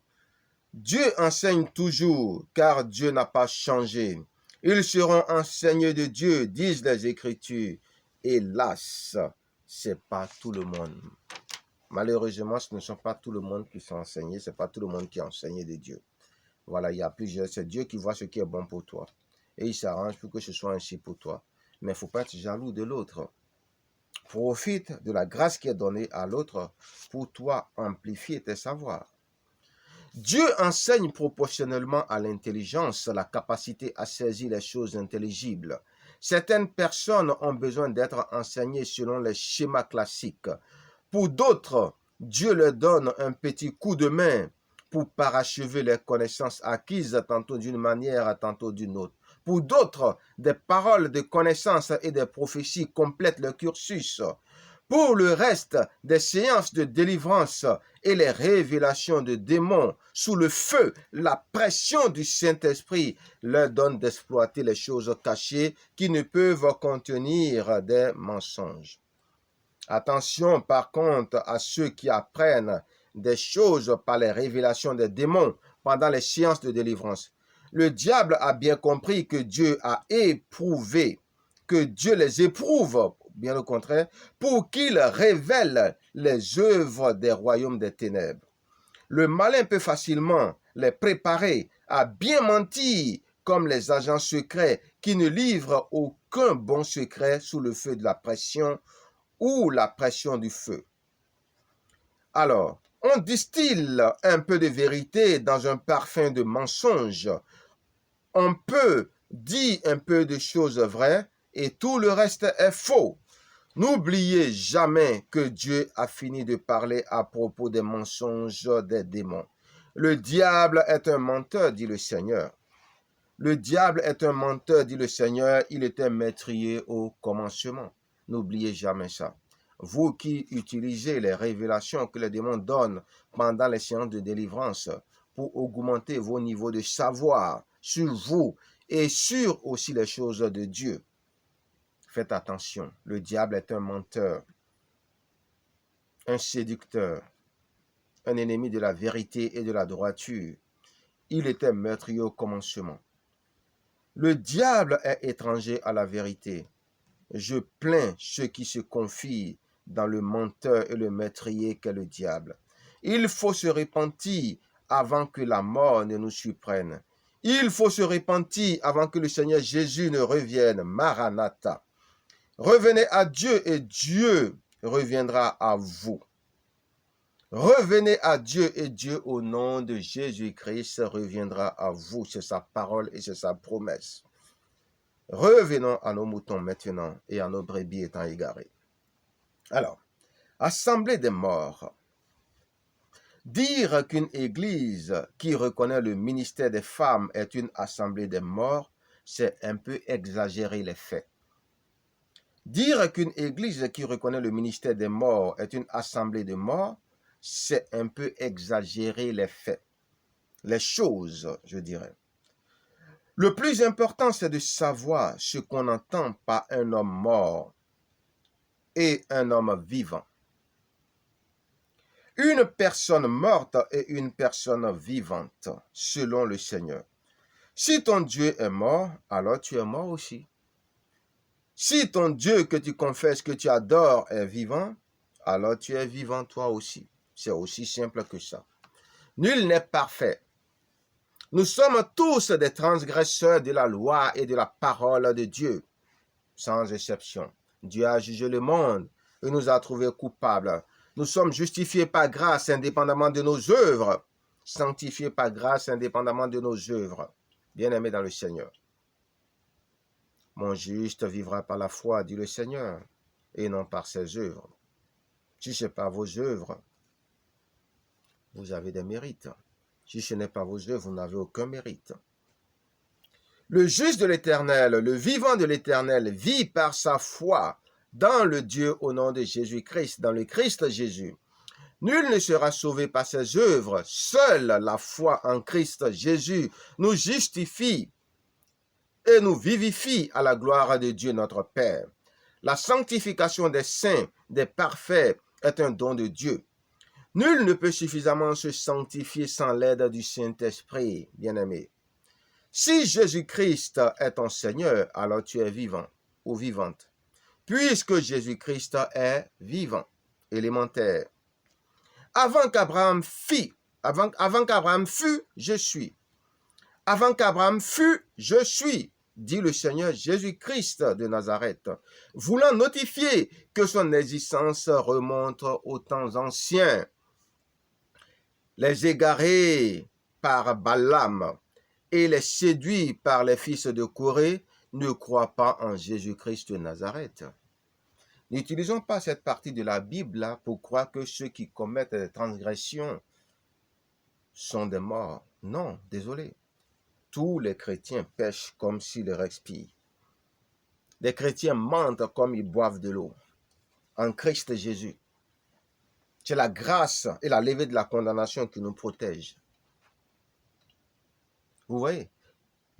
Dieu enseigne toujours, car Dieu n'a pas changé. Ils seront enseignés de Dieu, disent les Écritures. Hélas, c'est pas tout le monde. Malheureusement, ce ne sont pas tout le monde qui sont enseignés, ce n'est pas tout le monde qui est enseigné de Dieu. Voilà, il y a plusieurs, c'est Dieu qui voit ce qui est bon pour toi. Et il s'arrange pour que ce soit ainsi pour toi. Mais il ne faut pas être jaloux de l'autre. Profite de la grâce qui est donnée à l'autre pour toi amplifier tes savoirs. Dieu enseigne proportionnellement à l'intelligence, la capacité à saisir les choses intelligibles. Certaines personnes ont besoin d'être enseignées selon les schémas classiques. Pour d'autres, Dieu leur donne un petit coup de main pour parachever les connaissances acquises tantôt d'une manière, tantôt d'une autre. Pour d'autres, des paroles de connaissance et des prophéties complètent le cursus. Pour le reste, des séances de délivrance et les révélations de démons sous le feu, la pression du Saint-Esprit leur donne d'exploiter les choses cachées qui ne peuvent contenir des mensonges. Attention par contre à ceux qui apprennent des choses par les révélations des démons pendant les séances de délivrance. Le diable a bien compris que Dieu a éprouvé, que Dieu les éprouve, bien au contraire, pour qu'ils révèlent les œuvres des royaumes des ténèbres. Le malin peut facilement les préparer à bien mentir, comme les agents secrets qui ne livrent aucun bon secret sous le feu de la pression ou la pression du feu. Alors, on distille un peu de vérité dans un parfum de mensonge. On peut dire un peu de choses vraies et tout le reste est faux. N'oubliez jamais que Dieu a fini de parler à propos des mensonges des démons. Le diable est un menteur, dit le Seigneur. Le diable est un menteur, dit le Seigneur. Il était meurtrier au commencement. N'oubliez jamais ça. Vous qui utilisez les révélations que les démons donnent pendant les séances de délivrance pour augmenter vos niveaux de savoir sur vous et sur aussi les choses de Dieu. Faites attention, le diable est un menteur, un séducteur, un ennemi de la vérité et de la droiture. Il était meurtrier au commencement. Le diable est étranger à la vérité. Je plains ceux qui se confient dans le menteur et le meurtrier qu'est le diable. Il faut se repentir avant que la mort ne nous surprenne. Il faut se repentir avant que le Seigneur Jésus ne revienne. Maranatha. Revenez à Dieu et Dieu reviendra à vous. Revenez à Dieu et Dieu, au nom de Jésus-Christ, reviendra à vous. C'est sa parole et c'est sa promesse. Revenons à nos moutons maintenant et à nos brebis étant égarés. Alors, assemblée des morts. Dire qu'une église qui reconnaît le ministère des femmes est une assemblée des morts, c'est un peu exagérer les faits. Dire qu'une église qui reconnaît le ministère des morts est une assemblée de morts, c'est un peu exagérer les faits, les choses, je dirais. Le plus important, c'est de savoir ce qu'on entend par un homme mort et un homme vivant. Une personne morte et une personne vivante, selon le Seigneur. Si ton Dieu est mort, alors tu es mort aussi. Si ton Dieu que tu confesses, que tu adores est vivant, alors tu es vivant toi aussi. C'est aussi simple que ça. Nul n'est parfait. Nous sommes tous des transgresseurs de la loi et de la parole de Dieu, sans exception. Dieu a jugé le monde et nous a trouvés coupables. Nous sommes justifiés par grâce indépendamment de nos œuvres, sanctifiés par grâce indépendamment de nos œuvres. Bien-aimés dans le Seigneur. Mon juste vivra par la foi, dit le Seigneur, et non par ses œuvres. Si ce n'est pas vos œuvres, vous avez des mérites. Si ce n'est pas vos œuvres, vous n'avez aucun mérite. Le juste de l'Éternel, le vivant de l'Éternel, vit par sa foi dans le Dieu au nom de Jésus-Christ, dans le Christ Jésus. Nul ne sera sauvé par ses œuvres. Seule la foi en Christ Jésus nous justifie et nous vivifie à la gloire de Dieu notre Père. La sanctification des saints, des parfaits, est un don de Dieu. Nul ne peut suffisamment se sanctifier sans l'aide du Saint-Esprit, bien-aimé. Si Jésus-Christ est ton Seigneur, alors tu es vivant ou vivante. Puisque Jésus-Christ est vivant, élémentaire. Avant qu'Abraham fût, je suis. Avant qu'Abraham fût, je suis, dit le Seigneur Jésus-Christ de Nazareth, voulant notifier que son existence remonte aux temps anciens. Les égarés par Balaam et les séduits par les fils de Corée ne croient pas en Jésus-Christ de Nazareth. N'utilisons pas cette partie de la Bible là pour croire que ceux qui commettent des transgressions sont des morts. Non, désolé. Tous les chrétiens pêchent comme s'ils respirent. Les chrétiens mentent comme ils boivent de l'eau. En Christ Jésus. C'est la grâce et la levée de la condamnation qui nous protègent. Vous voyez?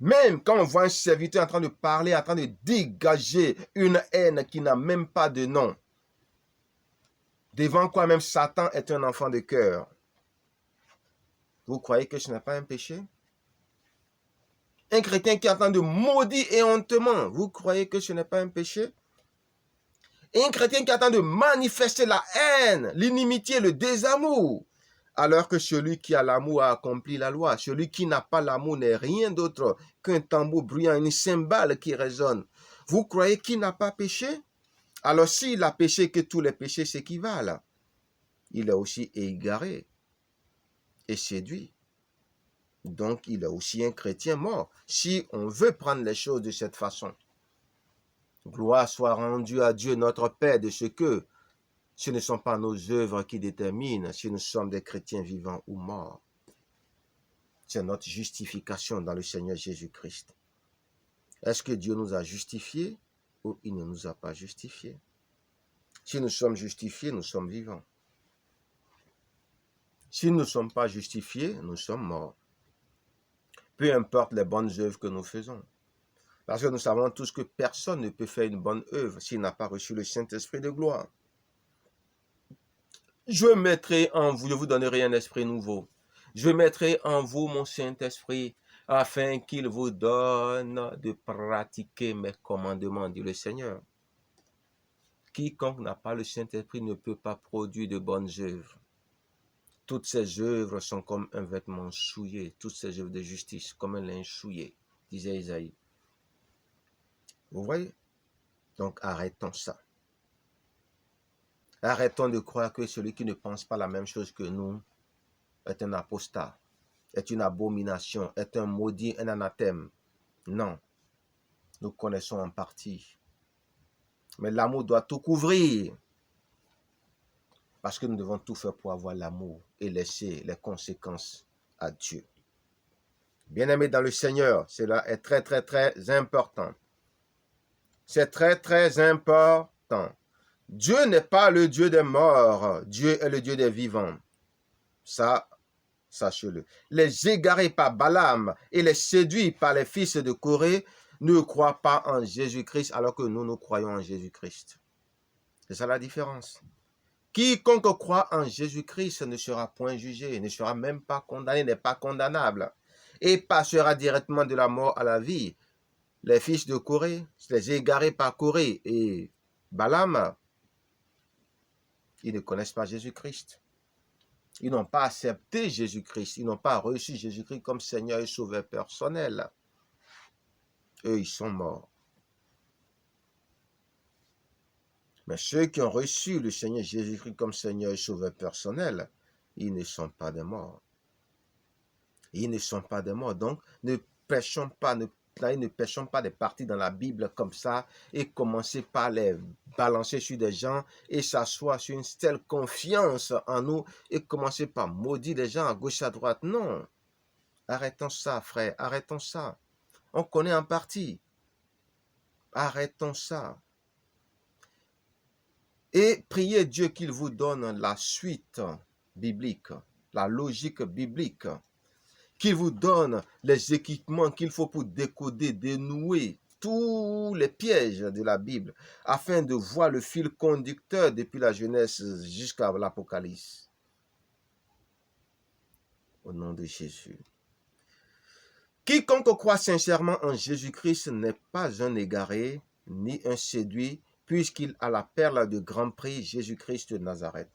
Même quand on voit un serviteur en train de parler, en train de dégager une haine qui n'a même pas de nom, devant quoi même Satan est un enfant de cœur, vous croyez que ce n'est pas un péché? Un chrétien qui est en train de maudire éhontement, vous croyez que ce n'est pas un péché? Et un chrétien qui est en train de manifester la haine, l'inimitié, le désamour, alors que celui qui a l'amour a accompli la loi. Celui qui n'a pas l'amour n'est rien d'autre qu'un tambour bruyant, une cymbale qui résonne. Vous croyez qu'il n'a pas péché? Alors s'il a péché, que tous les péchés s'équivalent. Il est aussi égaré et séduit. Donc il est aussi un chrétien mort, si on veut prendre les choses de cette façon. Gloire soit rendue à Dieu notre Père de ce que ce ne sont pas nos œuvres qui déterminent si nous sommes des chrétiens vivants ou morts. C'est notre justification dans le Seigneur Jésus-Christ. Est-ce que Dieu nous a justifiés ou il ne nous a pas justifiés? Si nous sommes justifiés, nous sommes vivants. Si nous ne sommes pas justifiés, nous sommes morts. Peu importe les bonnes œuvres que nous faisons. Parce que nous savons tous que personne ne peut faire une bonne œuvre s'il n'a pas reçu le Saint-Esprit de gloire. Je mettrai en vous, je vous donnerai un esprit nouveau. Je mettrai en vous mon Saint-Esprit afin qu'il vous donne de pratiquer mes commandements, dit le Seigneur. Quiconque n'a pas le Saint-Esprit ne peut pas produire de bonnes œuvres. Toutes ces œuvres sont comme un vêtement souillé, toutes ces œuvres de justice, comme un linge souillé, disait Isaïe. Vous voyez? Donc arrêtons ça. Arrêtons de croire que celui qui ne pense pas la même chose que nous est un apostat, est une abomination, est un maudit, un anathème. Non, nous connaissons en partie. Mais l'amour doit tout couvrir. Parce que nous devons tout faire pour avoir l'amour et laisser les conséquences à Dieu. Bien-aimés dans le Seigneur, cela est très, très, très important. C'est très, très important. Dieu n'est pas le Dieu des morts. Dieu est le Dieu des vivants. Ça, sachez-le. Les égarés par Balaam et les séduits par les fils de Corée ne croient pas en Jésus-Christ alors que nous croyons en Jésus-Christ. C'est ça la différence. Quiconque croit en Jésus-Christ ne sera point jugé, ne sera même pas condamné, n'est pas condamnable et passera directement de la mort à la vie. Les fils de Corée, les égarés par Corée et Balaam, ils ne connaissent pas Jésus-Christ. Ils n'ont pas accepté Jésus-Christ. Ils n'ont pas reçu Jésus-Christ comme Seigneur et Sauveur personnel. Eux, ils sont morts. Mais ceux qui ont reçu le Seigneur Jésus-Christ comme Seigneur et Sauveur personnel, ils ne sont pas des morts. Ils ne sont pas des morts. Donc, ne prêchons pas, ne pêchons pas des parties dans la Bible comme ça et commencez par les balancer sur des gens et s'asseoir sur une telle confiance en nous et commencer par maudire les gens à gauche à droite. Non. Arrêtons ça, frère. Arrêtons ça. On connaît en partie. Arrêtons ça. Et priez Dieu qu'il vous donne la suite biblique, la logique biblique, qu'il vous donne les équipements qu'il faut pour décoder, dénouer tous les pièges de la Bible, afin de voir le fil conducteur depuis la Genèse jusqu'à l'Apocalypse. Au nom de Jésus. Quiconque croit sincèrement en Jésus-Christ n'est pas un égaré, ni un séduit, puisqu'il a la perle de grand prix, Jésus-Christ de Nazareth.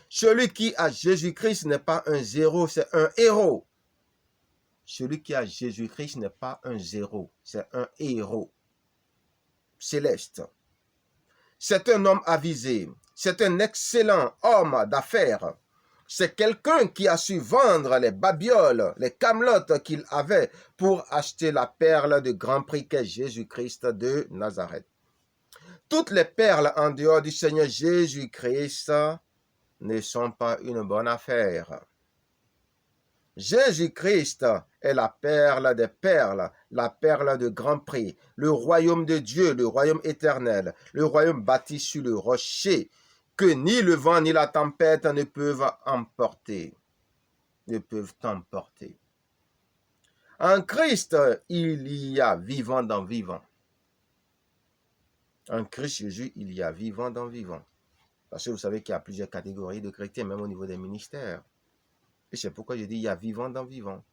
Celui qui a Jésus-Christ n'est pas un zéro, c'est un héros. Celui qui a Jésus-Christ n'est pas un zéro, c'est un héros céleste. C'est un homme avisé, c'est un excellent homme d'affaires. C'est quelqu'un qui a su vendre les babioles, les camelotes qu'il avait pour acheter la perle de grand prix qu'est Jésus-Christ de Nazareth. Toutes les perles en dehors du Seigneur Jésus-Christ ne sont pas une bonne affaire. Jésus-Christ est la perle des perles, la perle de grand prix, le royaume de Dieu, le royaume éternel, le royaume bâti sur le rocher, que ni le vent ni la tempête ne peuvent emporter, ne peuvent emporter. En Christ, il y a vivant dans vivant. En Christ Jésus, il y a vivant dans vivant. Parce que vous savez qu'il y a plusieurs catégories de chrétiens, même au niveau des ministères. Et c'est pourquoi je dis, il y a vivant dans vivant.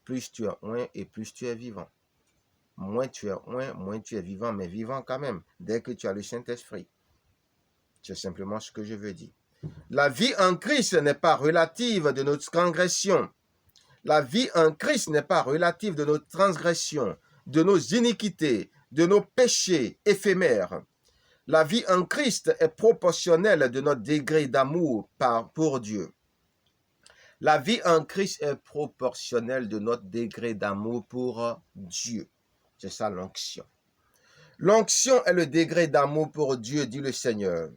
Plus tu es loin et plus tu es vivant. Moins tu es loin, moins tu es vivant, mais vivant quand même, dès que tu as le Saint-Esprit. C'est simplement ce que je veux dire. La vie en Christ n'est pas relative de notre transgression. La vie en Christ n'est pas relative de nos transgressions, de nos iniquités, de nos péchés éphémères. La vie en Christ est proportionnelle de notre degré d'amour pour Dieu. La vie en Christ est proportionnelle de notre degré d'amour pour Dieu. C'est ça l'onction. L'onction est le degré d'amour pour Dieu, dit le Seigneur.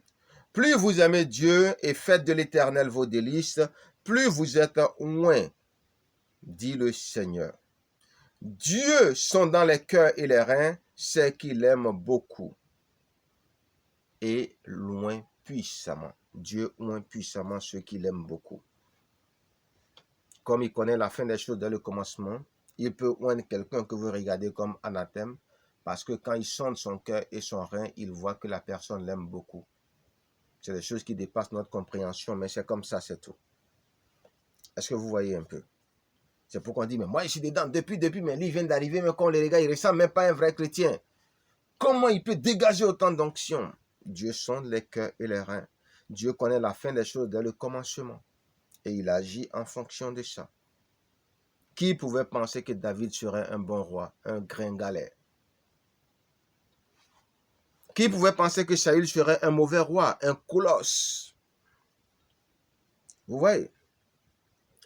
Plus vous aimez Dieu et faites de l'Éternel vos délices, plus vous êtes loin, dit le Seigneur. Dieu sondant les cœurs et les reins, c'est qu'il aime beaucoup. Et loin puissamment. Dieu loin puissamment ceux qu'il aime beaucoup. comme il connaît la fin des choses dès le commencement, il peut oindre quelqu'un que vous regardez comme anathème, parce que quand il sonde son cœur et son rein, il voit que la personne l'aime beaucoup. C'est des choses qui dépassent notre compréhension, mais c'est comme ça, c'est tout. Est-ce que vous voyez un peu? C'est pourquoi on dit, mais moi je suis dedans depuis, mais lui il vient d'arriver, mais quand les gars, il ne ressemble même pas à un vrai chrétien. Comment il peut dégager autant d'onction? Dieu sonde les cœurs et les reins. Dieu connaît la fin des choses dès le commencement. Et il agit en fonction de ça. Qui pouvait penser que David serait un bon roi, un gringalet? Qui pouvait penser que Saül serait un mauvais roi, un colosse? Vous voyez?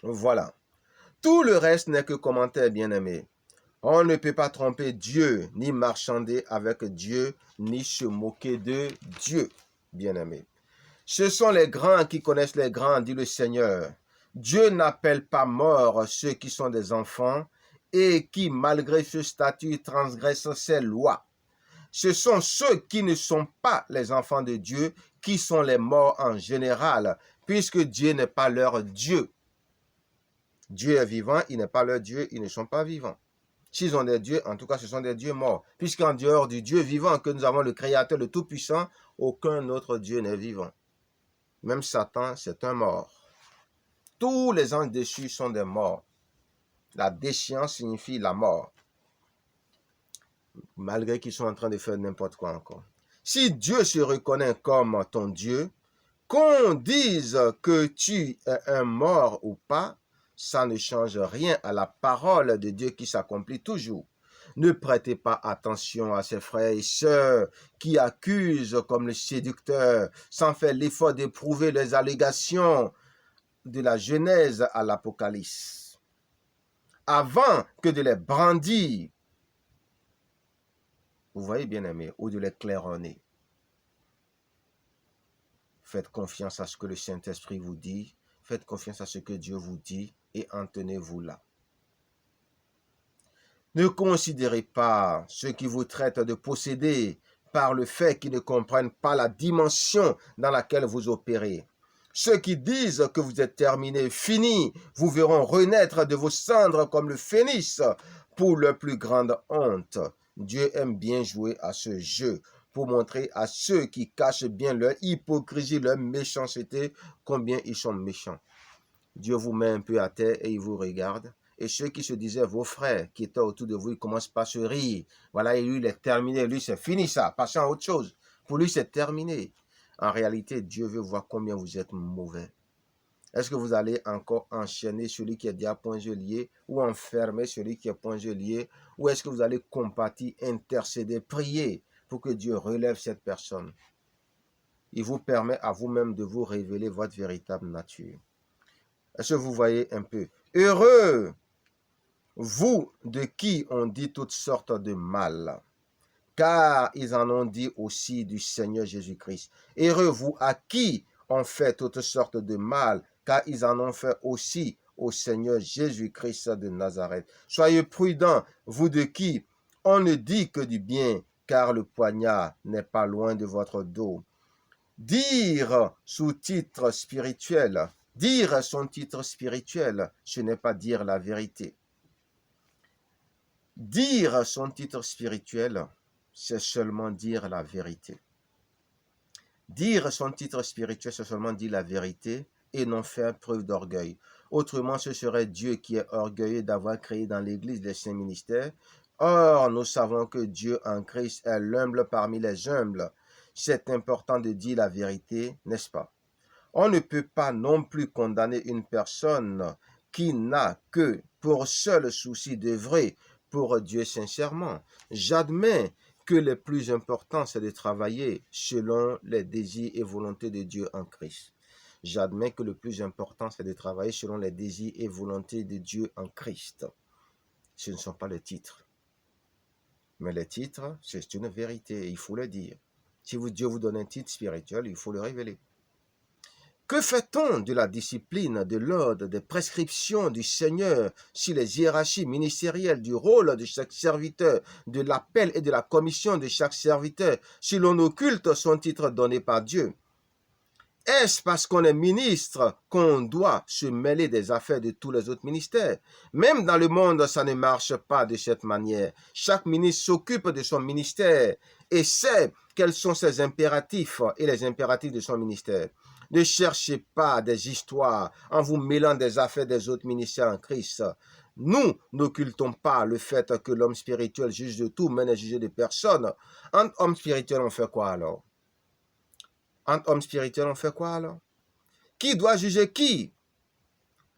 Voilà. Tout le reste n'est que commentaire, bien-aimé. On ne peut pas tromper Dieu, ni marchander avec Dieu, ni se moquer de Dieu, bien-aimé. Ce sont les grands qui connaissent les grands, dit le Seigneur. Dieu n'appelle pas morts ceux qui sont des enfants et qui, malgré ce statut, transgressent ses lois. Ce sont ceux qui ne sont pas les enfants de Dieu qui sont les morts en général, puisque Dieu n'est pas leur Dieu. Dieu est vivant, il n'est pas leur Dieu, ils ne sont pas vivants. S'ils ont des dieux, en tout cas, ce sont des dieux morts. Puisqu'en dehors du Dieu vivant que nous avons, le Créateur, le Tout-Puissant, aucun autre Dieu n'est vivant. Même Satan, c'est un mort. Tous les anges déchus sont des morts. La déchéance signifie la mort. Malgré qu'ils sont en train de faire n'importe quoi encore. Si Dieu se reconnaît comme ton Dieu, qu'on dise que tu es un mort ou pas, ça ne change rien à la parole de Dieu qui s'accomplit toujours. Ne prêtez pas attention à ses frères et sœurs qui accusent comme le séducteur sans faire l'effort d'éprouver les allégations de la Genèse à l'Apocalypse. Avant que de les brandir, vous voyez bien aimé, ou de les claironner. Faites confiance à ce que le Saint-Esprit vous dit, faites confiance à ce que Dieu vous dit et en tenez-vous là. Ne considérez pas ceux qui vous traitent de possédés par le fait qu'ils ne comprennent pas la dimension dans laquelle vous opérez. Ceux qui disent que vous êtes terminé, fini, vous verront renaître de vos cendres comme le phénix pour leur plus grande honte. Dieu aime bien jouer à ce jeu pour montrer à ceux qui cachent bien leur hypocrisie, leur méchanceté, combien ils sont méchants. Dieu vous met un peu à terre et il vous regarde. Et ceux qui se disaient vos frères qui étaient autour de vous, ils commencent par se rire. Voilà, et lui, il est terminé. Lui, c'est fini ça. Passons à autre chose. Pour lui, c'est terminé. En réalité, Dieu veut voir combien vous êtes mauvais. Est-ce que vous allez encore enchaîner celui qui est déjà point lié ou enfermer celui qui est point lié? Ou est-ce que vous allez compatir, intercéder, prier pour que Dieu relève cette personne? Il vous permet à vous-même de vous révéler votre véritable nature. Est-ce que vous voyez un peu? Heureux, vous de qui on dit toutes sortes de mal, car ils en ont dit aussi du Seigneur Jésus-Christ. Heureux, vous à qui on fait toutes sortes de mal, car ils en ont fait aussi au Seigneur Jésus-Christ de Nazareth. Soyez prudents, vous de qui on ne dit que du bien, car le poignard n'est pas loin de votre dos. Dire sous-titre spirituel, dire son titre spirituel, ce n'est pas dire la vérité. Dire son titre spirituel, c'est seulement dire la vérité. Dire son titre spirituel, c'est seulement dire la vérité et non faire preuve d'orgueil. Autrement, ce serait Dieu qui est orgueilleux d'avoir créé dans l'Église les saints ministères. Or, nous savons que Dieu en Christ est l'humble parmi les humbles. C'est important de dire la vérité, n'est-ce pas? On ne peut pas non plus condamner une personne qui n'a que pour seul souci d'œuvrer pour Dieu sincèrement. J'admets que le plus important, c'est de travailler selon les désirs et volontés de Dieu en Christ. J'admets que le plus important, c'est de travailler selon les désirs et volontés de Dieu en Christ. Ce ne sont pas les titres. Mais les titres, c'est une vérité, il faut le dire. Si Dieu vous donne un titre spirituel, il faut le révéler. Que fait-on de la discipline, de l'ordre, des prescriptions du Seigneur sur les hiérarchies ministérielles, du rôle de chaque serviteur, de l'appel et de la commission de chaque serviteur, si l'on occulte son titre donné par Dieu? Est-ce parce qu'on est ministre qu'on doit se mêler des affaires de tous les autres ministères? Même dans le monde, ça ne marche pas de cette manière. Chaque ministre s'occupe de son ministère et sait quels sont ses impératifs et les impératifs de son ministère. Ne cherchez pas des histoires en vous mêlant des affaires des autres ministères en Christ. Nous n'occultons pas le fait que l'homme spirituel juge de tout, mais n'est jugé de personne. Entre hommes spirituels, on fait quoi alors? Entre hommes spirituels, on fait quoi alors? Qui doit juger qui?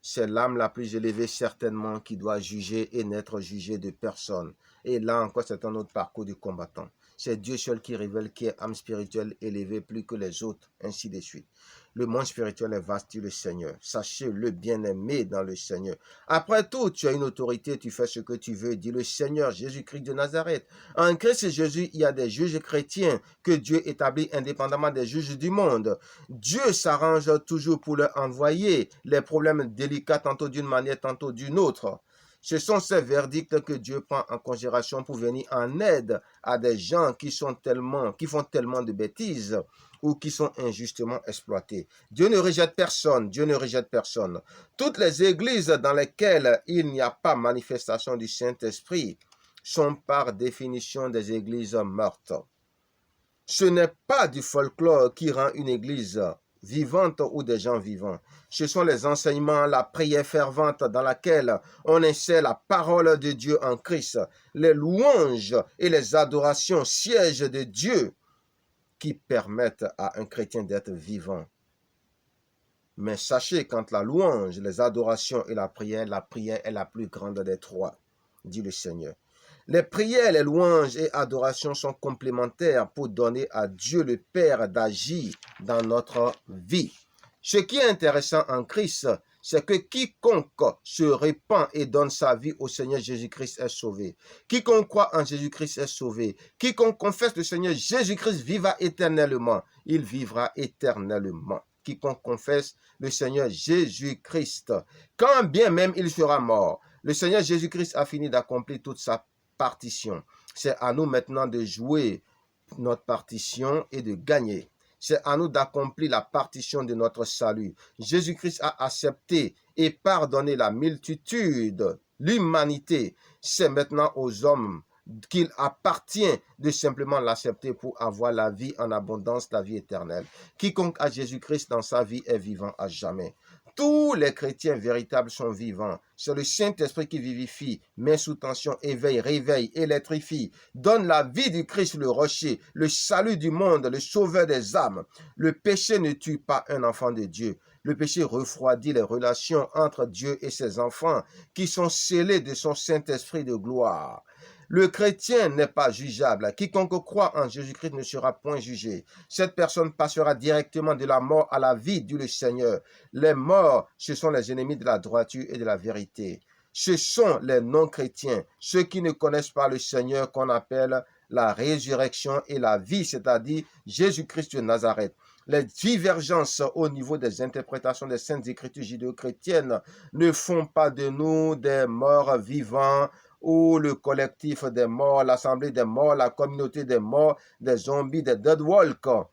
C'est l'âme la plus élevée certainement qui doit juger et n'être jugée de personne. Et là encore, c'est un autre parcours du combattant. C'est Dieu seul qui révèle qui est âme spirituelle élevée plus que les autres, ainsi de suite. Le monde spirituel est vaste, dit le Seigneur. Sachez-le, bien-aimé dans le Seigneur. Après tout, tu as une autorité, tu fais ce que tu veux, dit le Seigneur Jésus-Christ de Nazareth. En Christ Jésus, il y a des juges chrétiens que Dieu établit indépendamment des juges du monde. Dieu s'arrange toujours pour leur envoyer les problèmes délicats, tantôt d'une manière, tantôt d'une autre. Ce sont ces verdicts que Dieu prend en considération pour venir en aide à des gens qui font tellement de bêtises ou qui sont injustement exploités. Dieu ne rejette personne, Dieu ne rejette personne. Toutes les églises dans lesquelles il n'y a pas manifestation du Saint-Esprit sont par définition des églises mortes. Ce n'est pas du folklore qui rend une église vivante ou des gens vivants. Ce sont les enseignements, la prière fervente dans laquelle on insère la parole de Dieu en Christ, les louanges et les adorations, sièges de Dieu, qui permettent à un chrétien d'être vivant. Mais sachez, quand la louange, les adorations et la prière est la plus grande des trois, dit le Seigneur. Les prières, les louanges et adorations sont complémentaires pour donner à Dieu le Père d'agir dans notre vie. Ce qui est intéressant en Christ, c'est que quiconque se répand et donne sa vie au Seigneur Jésus-Christ est sauvé. Quiconque croit en Jésus-Christ est sauvé. Quiconque confesse le Seigneur Jésus-Christ vivra éternellement. Il vivra éternellement. Quiconque confesse le Seigneur Jésus-Christ, quand bien même il sera mort, le Seigneur Jésus-Christ a fini d'accomplir toute sa partition. C'est à nous maintenant de jouer notre partition et de gagner. C'est à nous d'accomplir la partition de notre salut. Jésus-Christ a accepté et pardonné la multitude, l'humanité. C'est maintenant aux hommes qu'il appartient de simplement l'accepter pour avoir la vie en abondance, la vie éternelle. Quiconque a Jésus-Christ dans sa vie est vivant à jamais. Tous les chrétiens véritables sont vivants. C'est le Saint-Esprit qui vivifie, met sous tension, éveille, réveille, électrifie, donne la vie du Christ, le rocher, le salut du monde, le sauveur des âmes. Le péché ne tue pas un enfant de Dieu. Le péché refroidit les relations entre Dieu et ses enfants qui sont scellés de son Saint-Esprit de gloire. Le chrétien n'est pas jugeable. Quiconque croit en Jésus-Christ ne sera point jugé. Cette personne passera directement de la mort à la vie, dit le Seigneur. Les morts, ce sont les ennemis de la droiture et de la vérité. Ce sont les non-chrétiens, ceux qui ne connaissent pas le Seigneur qu'on appelle la résurrection et la vie, c'est-à-dire Jésus-Christ de Nazareth. Les divergences au niveau des interprétations des Saintes Écritures judéo-chrétiennes ne font pas de nous des morts vivants, ou le collectif des morts, l'assemblée des morts, la communauté des morts, des zombies, des dead walkers.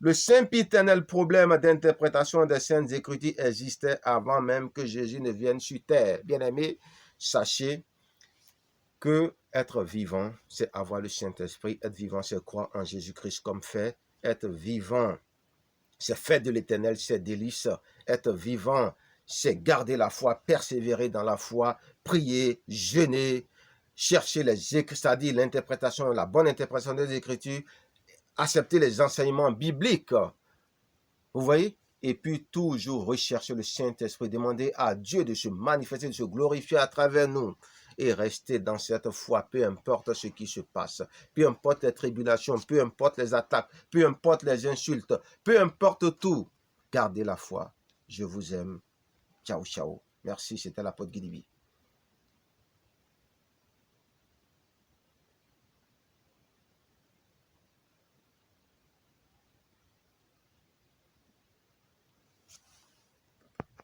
Le sempiternel problème d'interprétation des Saintes Écritures existait avant même que Jésus ne vienne sur terre. Bien-aimés, sachez que être vivant, c'est avoir le Saint-Esprit. Être vivant, c'est croire en Jésus-Christ comme fait. Être vivant, c'est faire de l'éternel ses délices. Être vivant, c'est garder la foi, persévérer dans la foi, prier, jeûner, chercher les écrits, c'est-à-dire l'interprétation, la bonne interprétation des Écritures, accepter les enseignements bibliques. Vous voyez? Et puis toujours rechercher le Saint-Esprit, demander à Dieu de se manifester, de se glorifier à travers nous et rester dans cette foi, peu importe ce qui se passe, peu importe les tribulations, peu importe les attaques, peu importe les insultes, peu importe tout, gardez la foi. Je vous aime. Ciao, ciao. Merci, c'était l'apôtre Guy Dibi.